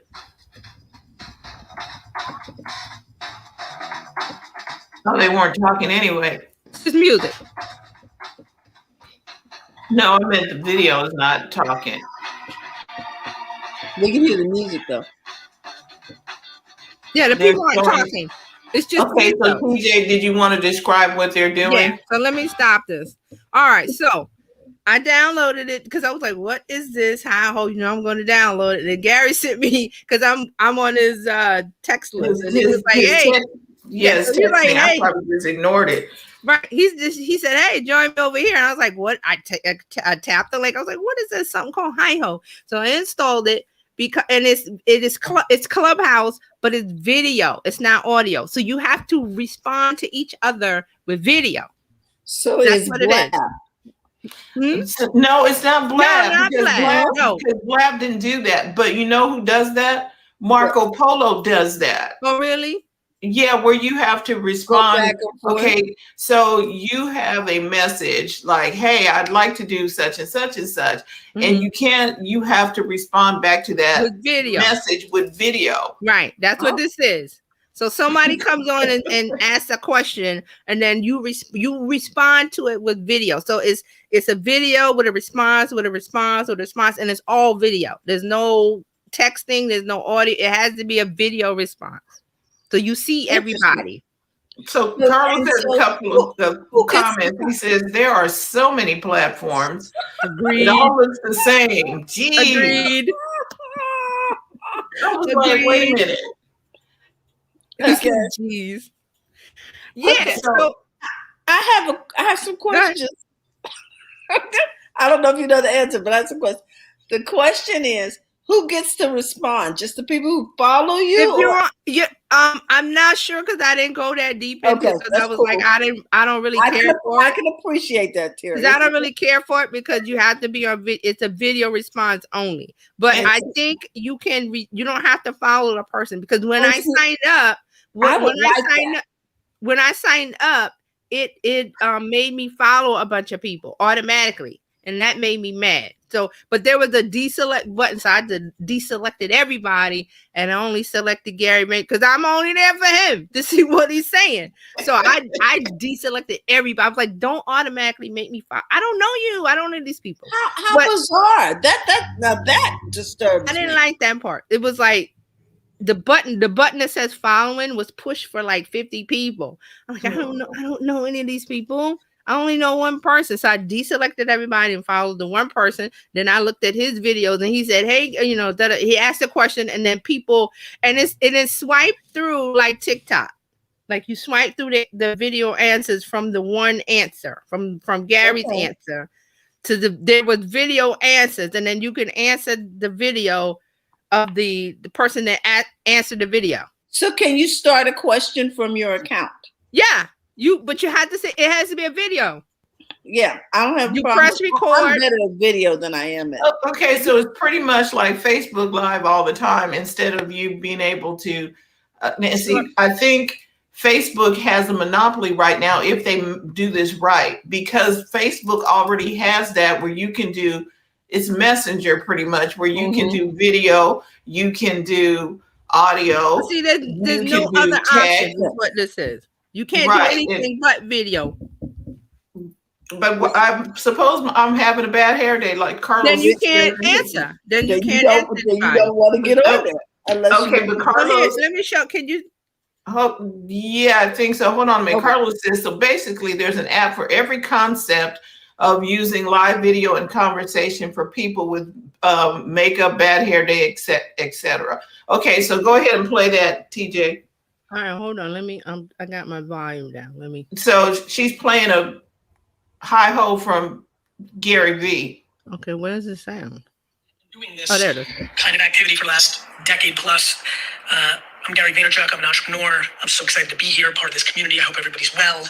Oh, they weren't talking anyway. It's just music. No, I meant the video is not talking. We can hear the music though. Yeah, the people aren't talking. It's just okay. So TJ, did you want to describe what they're doing? Yeah. So let me stop this. All right. So I downloaded it because I was like, "What is this? How? I'm going to download it." And Gary sent me because I'm on his text list, and he was like, "Hey, yes, he's like, hey." I probably just ignored it. Right. He said, "Hey, join me over here." And I was like, "What?" I tapped the link. I was like, "What is this? Something called Hi Ho." So I installed it because it's Clubhouse, but it's video. It's not audio. So you have to respond to each other with video. So that's what it is. No, it's not Blab. No, not Blab. No, because Blab didn't do that. But you know who does that? Marco Polo does that. Oh, really? Yeah, where you have to Go respond. back and forth. Okay, so you have a message like, "Hey, I'd like to do such and such and such," and you have to respond back to that with video message with video. Right. That's what this is. So somebody comes on and asks a question, and then you respond to it with video. So it's a video with a response, with a response, with a response, and it's all video. There's no texting, there's no audio. It has to be a video response. So you see everybody. So Carlos has a couple of comments. He says there are so many platforms. Agreed. It all looks the same. Geez. Agreed. I was like, wait a minute. Okay. Jeez. Yeah. Okay, So I have some questions. I don't know if you know the answer, but I have some questions. The question is, who gets to respond? Just the people who follow you? I'm not sure because I didn't go that deep into it. Because I was like, I don't really care for it. I can appreciate that, Terry. Because I don't really care for it because you have to be on it's a video response only. But I think you can you don't have to follow the person because when I signed up, when I signed up, it made me follow a bunch of people automatically. And that made me mad. So, but there was a deselect button, so I deselected everybody, and I only selected Gary May because I'm only there for him to see what he's saying. So I deselected everybody. I was like, don't automatically make me follow. I don't know you. I don't know these people. How bizarre! That disturbs me. I didn't like that part. It was like the button that says following was pushed for like 50 people. I'm like, I don't know any of these people. I only know one person. So I deselected everybody and followed the one person. Then I looked at his videos and he said, hey, he asked a question and then people, and it's swiped through like TikTok. Like you swipe through the video answers from the one answer, from Gary's answer to there was video answers. And then you can answer the video of the person that answered the video. So can you start a question from your account? Yeah. But you have to say it has to be a video. Yeah, I don't have. You press record. I'm better at video than I am at. Okay, so it's pretty much like Facebook Live all the time. Instead of you being able to, Nancy, I think Facebook has a monopoly right now if they do this right, because Facebook already has that where you can do it's Messenger pretty much where you can do video, you can do audio. See, there's no other option. Is what this is. You can't do anything but video. But I suppose I'm having a bad hair day, like Carlos. Then you can't answer. Then you can't answer. You don't want to get on there. But Carlos, let me show. Can you? Yeah, I think so. Hold on a minute. Carlos says, so basically there's an app for every concept of using live video and conversation for people with makeup, bad hair day, etc. Okay, so go ahead and play that, TJ. All right, hold on. Let me. I got my volume down. Let me. So she's playing a high ho from Gary V. Okay, where does it sound? Doing this there it is. kind of activity for the last decade plus. I'm Gary Vaynerchuk. I'm an entrepreneur. I'm so excited to be here, part of this community. I hope everybody's well.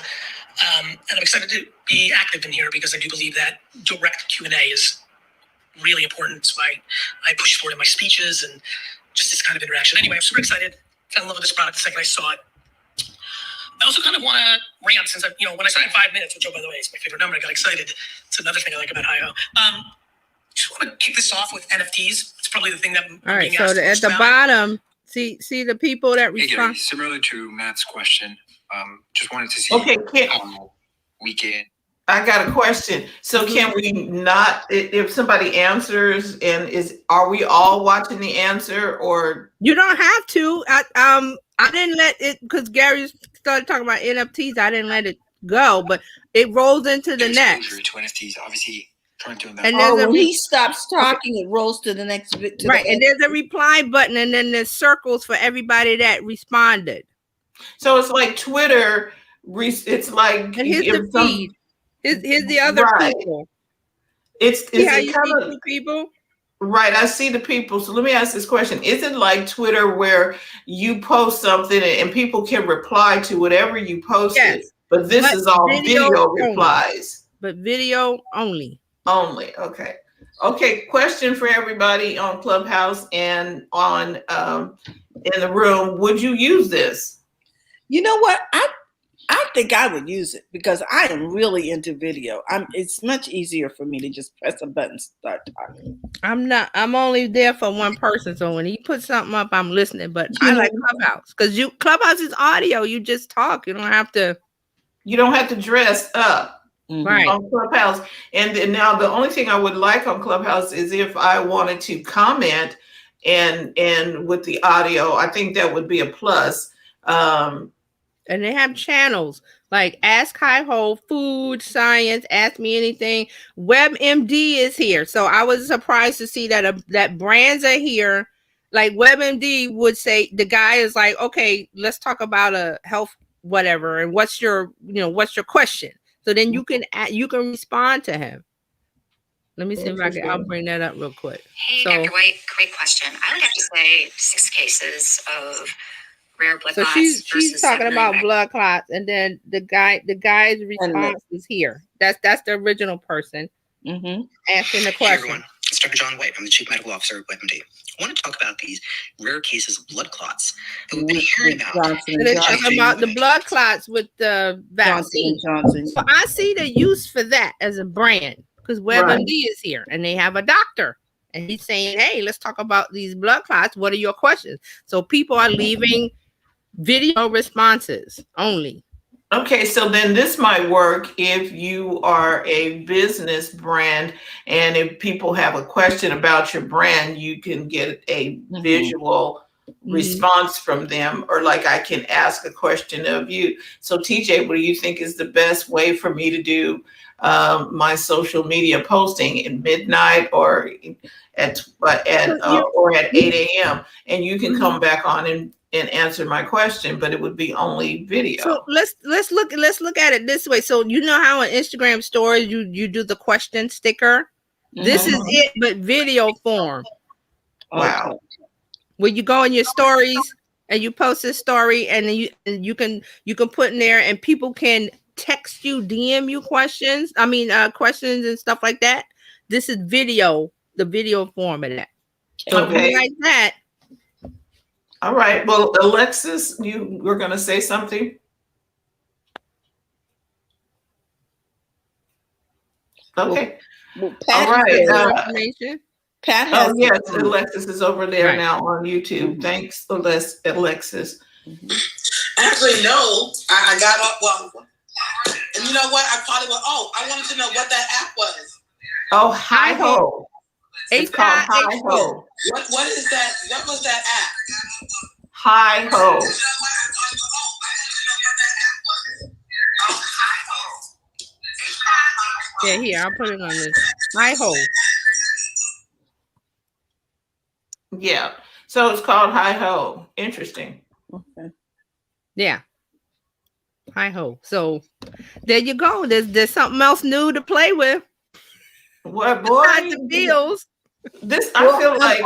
And I'm excited to be active in here because I do believe that direct Q&A is really important. So I push forward in my speeches and just this kind of interaction. Anyway, I'm super excited. Fell in love with this product the second I saw it. I also kind of want to rant since when I started 5 minutes, which, by the way, is my favorite number, I got excited. It's another thing I like about Hi-Ho. Just want to kick this off with NFTs. It's probably the thing that all right, so at the bottom, see the people that respond. Similar to Matt's question, just wanted to see we can. I got a question. So can we not, if somebody answers are we all watching the answer or? You don't have to. I didn't let it, because Gary started talking about NFTs. I didn't let it go, but it rolls into the next. To NFTs, obviously trying to invest. And when he stops talking, it rolls to the next bit. Right, and there's a reply button, and then there's circles for everybody that responded. So it's like Twitter. It's like, and here's the feed. Here's the other people. It's how you see people. Right, I see the people. So let me ask this question. Is it like Twitter where you post something and people can reply to whatever you posted? Yes. But this is all video replies. But video only. Only, okay. Okay, question for everybody on Clubhouse and on in the room. Would you use this? You know what? I think I would use it because I am really into video. It's much easier for me to just press a button, start talking. I'm only there for one person, so when he puts something up, I'm listening. But I like Clubhouse because Clubhouse is audio. You just talk. You don't have to dress up. Right. On Clubhouse. And then now the only thing I would like on Clubhouse is if I wanted to comment and with the audio, I think that would be a plus. And they have channels like Ask Hi Ho, Food, Science, Ask Me Anything. WebMD is here. So I was surprised to see that brands are here. Like WebMD would say, the guy is like, okay, let's talk about a health whatever. And what's your question? So then you can respond to him. Let me see if I'll bring that up real quick. Hey, Dr. White, great question. I would have to say 6 cases of rare blood clots. She's talking about blood clots, and then the guy's response is here. That's the original person asking the question. Hey everyone, it's Dr. John White. I'm the Chief Medical Officer at WebMD. I want to talk about these rare cases of blood clots that we've been hearing about. They're talking about the blood clots with the vaccine. Johnson. So I see the use for that as a brand because WebMD is here and they have a doctor. And he's saying, hey, let's talk about these blood clots. What are your questions? So people are leaving video responses only. Okay, so then this might work if you are a business brand and if people have a question about your brand, you can get a visual response from them, or like I can ask a question of you. So TJ, what do you think is the best way for me to do my social media posting at midnight or at 8 a.m. and you can come back on and answer my question, but it would be only video. So let's look at it this way. So you know how on Instagram stories you do the question sticker? This is it, but video form. Wow. Where you go in your stories and you post a story and then you can put in there and people can text you, DM you questions. Questions and stuff like that. This is video, the video form of that. So like that. All right. Well, Alexis, you were going to say something? Okay. Well, all right. Pat has yes, Alexis is over there now on YouTube. Thanks, Alexis. Actually, no. I got up. Well, and you know what? I probably went, I wanted to know what that app was. Oh, Hi Ho. It's called Hi Ho. What is that? What was that app? Hi Ho. Yeah, here, I'll put it on this. Hi Ho. Yeah. So it's called Hi Ho. Interesting. Okay. Yeah. Hi Ho. So there you go. There's something else new to play with. What boy? The feels. This I feel like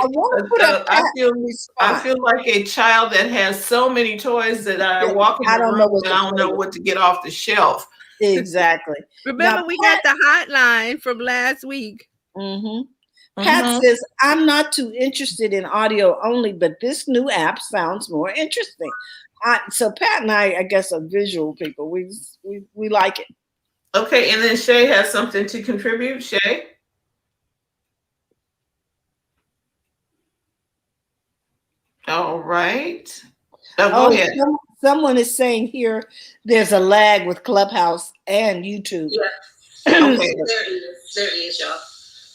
I feel like a child that has so many toys that I walk in the room and I don't know what to get off the shelf. Exactly. Remember, we got the hotline from last week. Pat says, I'm not too interested in audio only, but this new app sounds more interesting. So Pat and I guess, are visual people. We like it. Okay, and then Shay has something to contribute. Shay? All right. Go ahead. Someone is saying here there's a lag with Clubhouse and YouTube. Yeah. Okay. There is, y'all.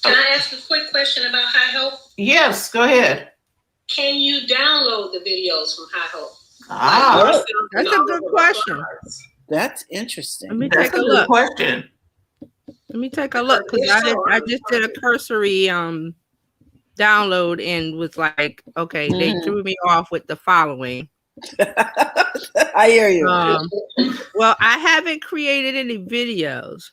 Can I ask a quick question about Hi Ho? Yes, go ahead. Can you download the videos from Hi Ho? That's a good question. That's interesting. Let me take a look. Let me take a look because I just did a cursory download and was like, okay, they threw me off with the following. I hear you. Well, I haven't created any videos,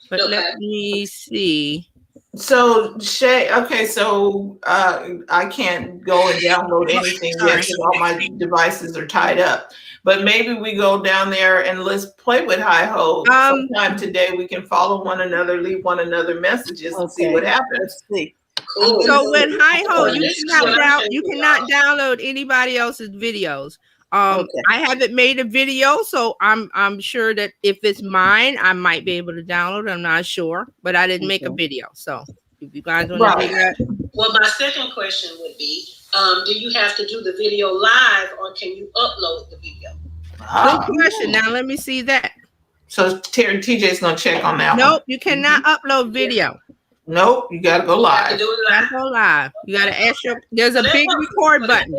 but let me see. So Shay, okay, so I can't go and download anything yet because all my devices are tied up. But maybe we go down there and let's play with Hi Ho. Sometime today we can follow one another, leave one another messages, and see what happens. Let's see. Cool. So when Hi Ho, you cannot download anybody else's videos. Okay. I haven't made a video, so I'm sure that if it's mine, I might be able to download it. I'm not sure, but I didn't make a video. So if you guys want to do that. Well, my second question would be, do you have to do the video live or can you upload the video? Good question. Now let me see that. So TJ's gonna check on that one. Nope, you cannot upload video. Nope, you gotta go live. You gotta go live. You gotta ask your. There's a big record button.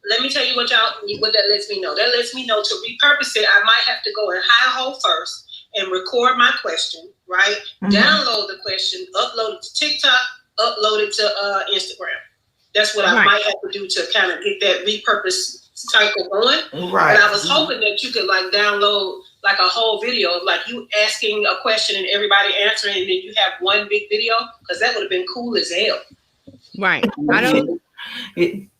Let me tell you what that lets me know. That lets me know to repurpose it. I might have to go in Hi-Ho first and record my question, right? Mm-hmm. Download the question, upload it to TikTok, upload it to Instagram. That's what I might have to do to kind of get that repurpose cycle going. Right. But I was hoping that you could like download like a whole video of like you asking a question and everybody answering, and then you have one big video, because that would have been cool as hell. Right. I don't.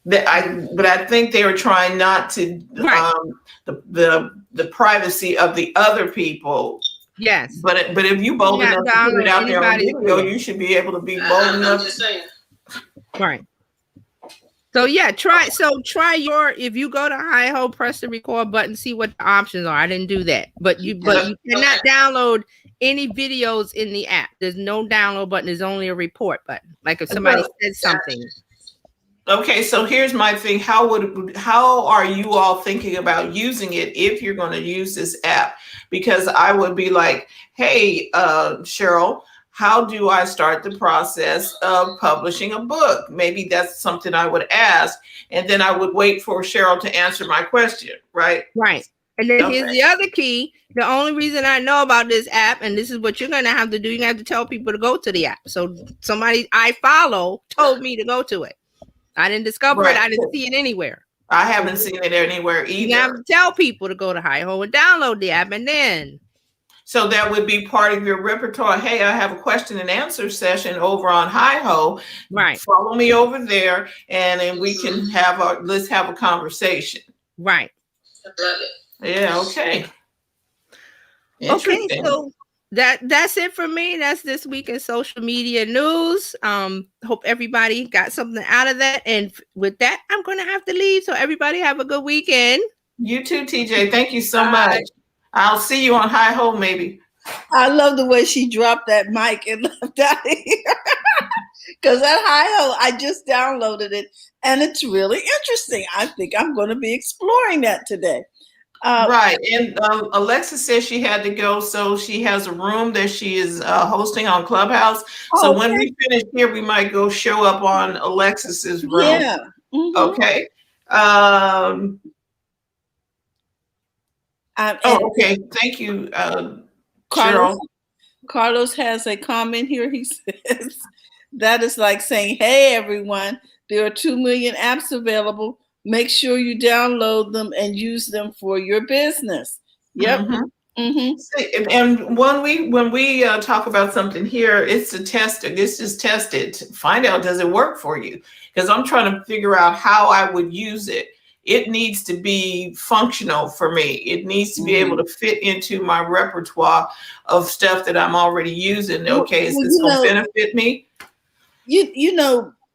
But I think they were trying not to the privacy of the other people. Yes. But if you bold enough to put it out there on video, you should be able to be bold enough. I'm just saying. Right. So yeah, try your, if you go to Hi-Ho, press the record button, see what the options are. I didn't do that. But you cannot download any videos in the app. There's no download button, there's only a report button. Like if somebody said something. Okay, so here's my thing. How are you all thinking about using it if you're going to use this app? Because I would be like, hey, Cheryl, how do I start the process of publishing a book? Maybe that's something I would ask. And then I would wait for Cheryl to answer my question, right? Right. And then here's the other key. The only reason I know about this app, and this is what you're going to have to do, you're going to have to tell people to go to the app. So somebody I follow told me to go to it. I didn't discover it. I didn't see it anywhere. I haven't seen it anywhere either. You have to tell people to go to Hi-Ho and download the app, and then. So that would be part of your repertoire. Hey, I have a question and answer session over on Hi-Ho. Right. Follow me over there, and then we can let's have a conversation. Right. Yeah. Okay. Okay. So that's it for me. That's this week in social media news. Hope everybody got something out of that. And with that, I'm going to have to leave. So everybody have a good weekend. You too, TJ. Thank you so much. I'll see you on Hi-Ho maybe. I love the way she dropped that mic and left out of here. Because at Hi-Ho, I just downloaded it and it's really interesting. I think I'm going to be exploring that today. Right. And Alexis says she had to go, so she has a room that she is hosting on Clubhouse. So when we finish here, we might go show up on Alexis's room. Yeah. Mm-hmm. Okay. Okay. Thank you, Cheryl. Carlos has a comment here. He says, that is like saying, hey, everyone, there are 2 million apps available. Make sure you download them and use them for your business. Yep. Mm-hmm. Mm-hmm. And when we talk about something here, it's to test it. It's just test it to find out, does it work for you? Because I'm trying to figure out how I would use it. It needs to be functional for me. It needs to be able to fit into my repertoire of stuff that I'm already using. Okay, is this going to benefit me?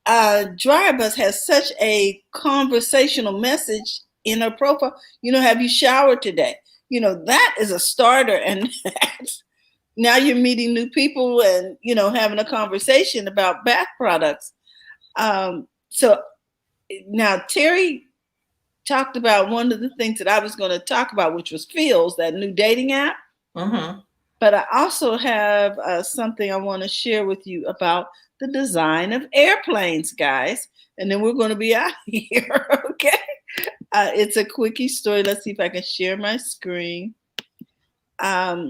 Drybus has such a conversational message in her profile. Have you showered today? That is a starter. And now you're meeting new people and, having a conversation about bath products. So now Terry talked about one of the things that I was going to talk about, which was Feels, that new dating app. Mm-hmm. But I also have something I want to share with you about the design of airplanes, guys. And then we're going to be out of here, okay? It's a quickie story. Let's see if I can share my screen. About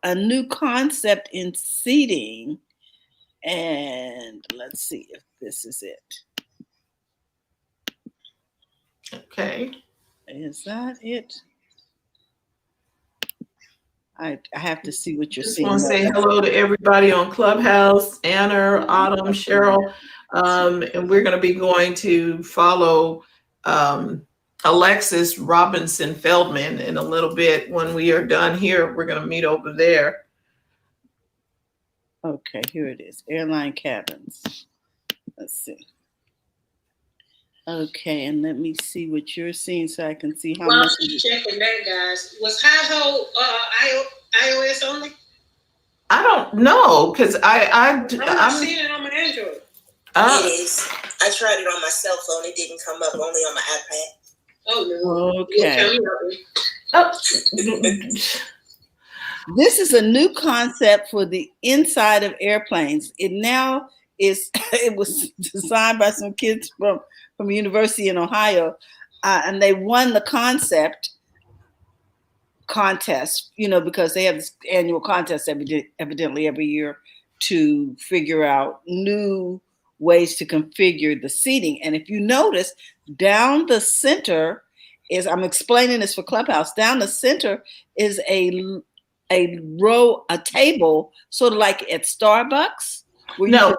a new concept in seating. And let's see if this is it. Okay. Is that it? I have to see what you're seeing. I want to say hello to everybody on Clubhouse, Anna, Autumn, Cheryl, and we're going to be going to follow Alexis Robinson Feldman in a little bit. When we are done here, we're going to meet over there. Okay, here it is. Airline cabins. Let's see. Okay, and let me see what you're seeing so I can see how Well, much. I'm checking that, guys. Was Hi-Ho iOS only? I don't know because I'm not seeing it on my Android. It is. I tried it on my cell phone. It didn't come up, only on my iPad. Oh, no. Okay. Oh. This is a new concept for the inside of airplanes. It now is, it was designed by some kids from a university in Ohio, and they won the concept contest, because they have this annual contest evidently every year to figure out new ways to configure the seating. And if you notice, down the center is, I'm explaining this for Clubhouse, down the center is a table, sort of like at Starbucks. No,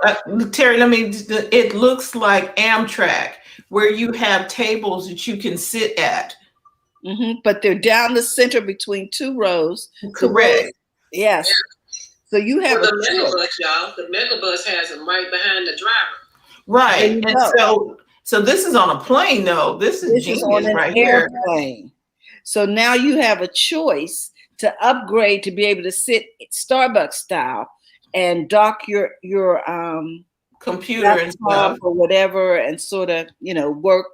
Terry, it looks like Amtrak, where you have tables that you can sit at. Mm-hmm. But they're down the center between two rows. Correct. Yes. So you have the megabus, y'all. The megabus has them right behind the driver. Right. And so this is on a plane, though. This is on an right airplane. So now you have a choice to upgrade to be able to sit Starbucks style and dock your computer and stuff or whatever, and sort of work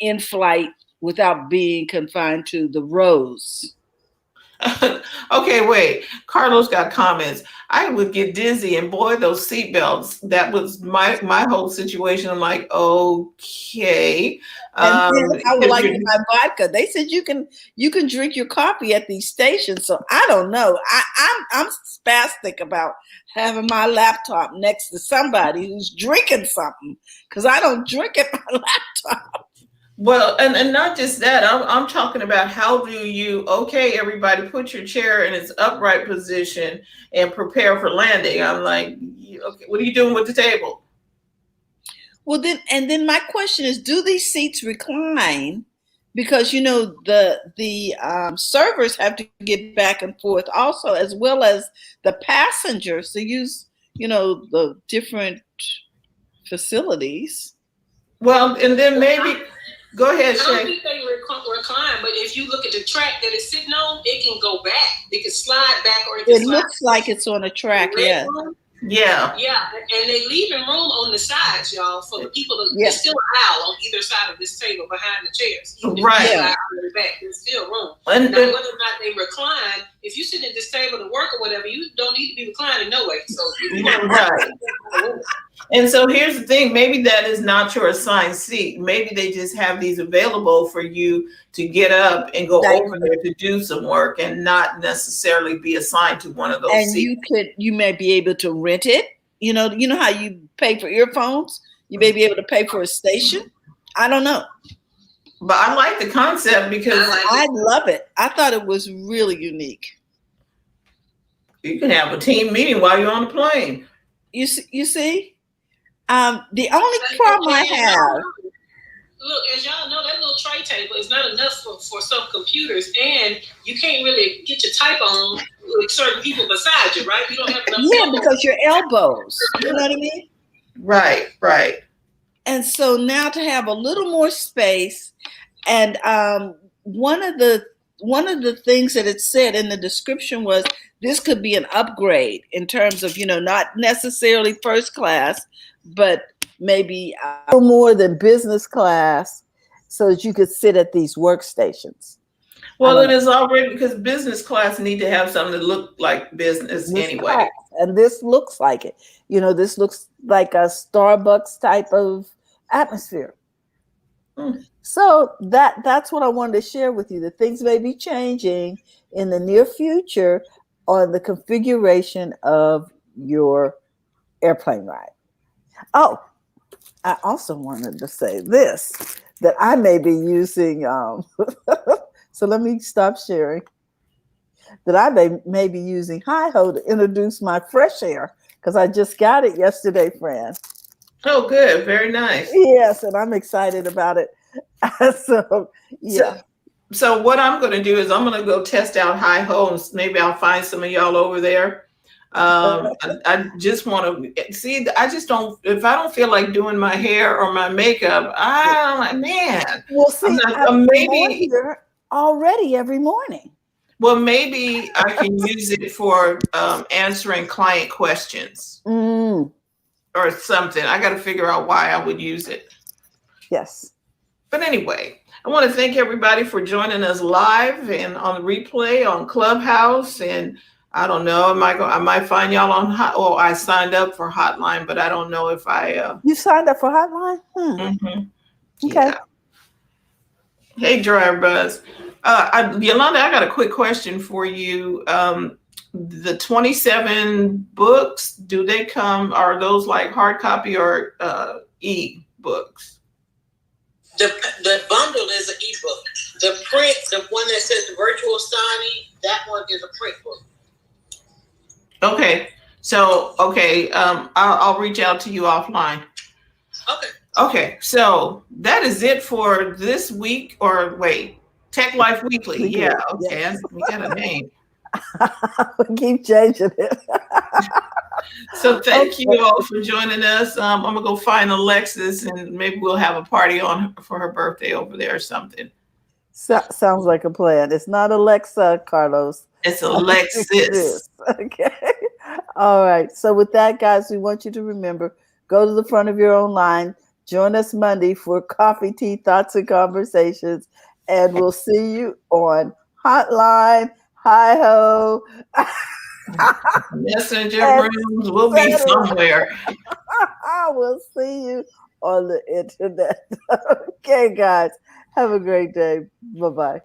in flight without being confined to the rows. Okay, wait. Carlos got comments. I would get dizzy, and boy, those seatbelts. That was my whole situation. I'm like, okay. I would like to buy vodka. They said you can drink your coffee at these stations. So I don't know. I'm spastic about having my laptop next to somebody who's drinking something, because I don't drink at my laptop. Well, and not just that, I'm talking about how do you, okay, everybody put your chair in its upright position and prepare for landing. I'm like, okay, what are you doing with the table? Well, then my question is, do these seats recline? Because, the servers have to get back and forth also, as well as the passengers to use, the different facilities. Well, and then maybe... Go ahead, Shay. I don't think they recline, but if you look at the track that it's sitting on, it can go back. It can slide back, or it looks like it's on a track, yeah. Yeah. Yeah, and they leaving room on the sides, y'all, for the people to. There's still an aisle on either side of this table behind the chairs. Right. The back, there's still room. And now, whether or not they recline, if you sit at this table to work or whatever, you don't need to be reclining no way. So right. And so here's the thing, maybe that is not your assigned seat. Maybe they just have these available for you to get up and go over there to do some work and not necessarily be assigned to one of those seats. And you may be able to rent it. You know how you pay for earphones? You may be able to pay for a station. I don't know. But I like the concept because I love it. I thought it was really unique. You can have a team meeting while you're on the plane. You see? The only problem I have. Look, as y'all know, that little tray table is not enough for some computers, and you can't really get your type on with certain people beside you, right? You don't have enough. Yeah, because your elbows. You know what I mean? Right. And so now to have a little more space, and one of the things that it said in the description was this could be an upgrade in terms of, not necessarily first class, but maybe a little more than business class, so that you could sit at these workstations. Well, it is already, because business class need to have something that look like business anyway. Class. And this looks like it. This looks like a Starbucks type of atmosphere. So that's what I wanted to share with you. That things may be changing in the near future on the configuration of your airplane ride. Oh, I also wanted to say this, that I may be using, so let me stop sharing, that I may be using Hi-Ho to introduce my fresh air, because I just got it yesterday, Fran. Oh, good. Very nice. Yes, and I'm excited about it. So, yeah. So what I'm going to do is I'm going to go test out Hi-Ho, and maybe I'll find some of y'all over there. I just want to see. I just don't. If I don't feel like doing my hair or my makeup, man. Well, see, maybe here already every morning. Well, maybe I can use it for answering client questions or something. I got to figure out why I would use it. Yes. But anyway, I want to thank everybody for joining us live and on the replay on Clubhouse. And I don't know, I might find y'all on I signed up for Hotline, but I don't know if I. You signed up for Hotline? Okay. Yeah. Hey, Dryer Buzz. Yolanda, I got a quick question for you. The 27 books, do they are those like hard copy or e-books? The bundle is an ebook. The print, the one that says the virtual signing, that one is a print book. Okay. So, I'll reach out to you offline. Okay. So that is it for this week, or wait, Tech Life Weekly. Yeah. Okay. Yes. We got a name. We keep changing it. So thank you all for joining us. I'm gonna go find Alexis, and maybe we'll have a party for her birthday over there or something. Sounds like a plan. It's not Alexa, Carlos. It's Alexis. Okay. All right. So with that, guys, we want you to remember, go to the front of your own line. Join us Monday for Coffee, Tea, Thoughts, and Conversations. And we'll see you on Hotline. Hi-ho. Messenger rooms will be somewhere. We'll see you on the internet. Okay, guys. Have a great day. Bye-bye.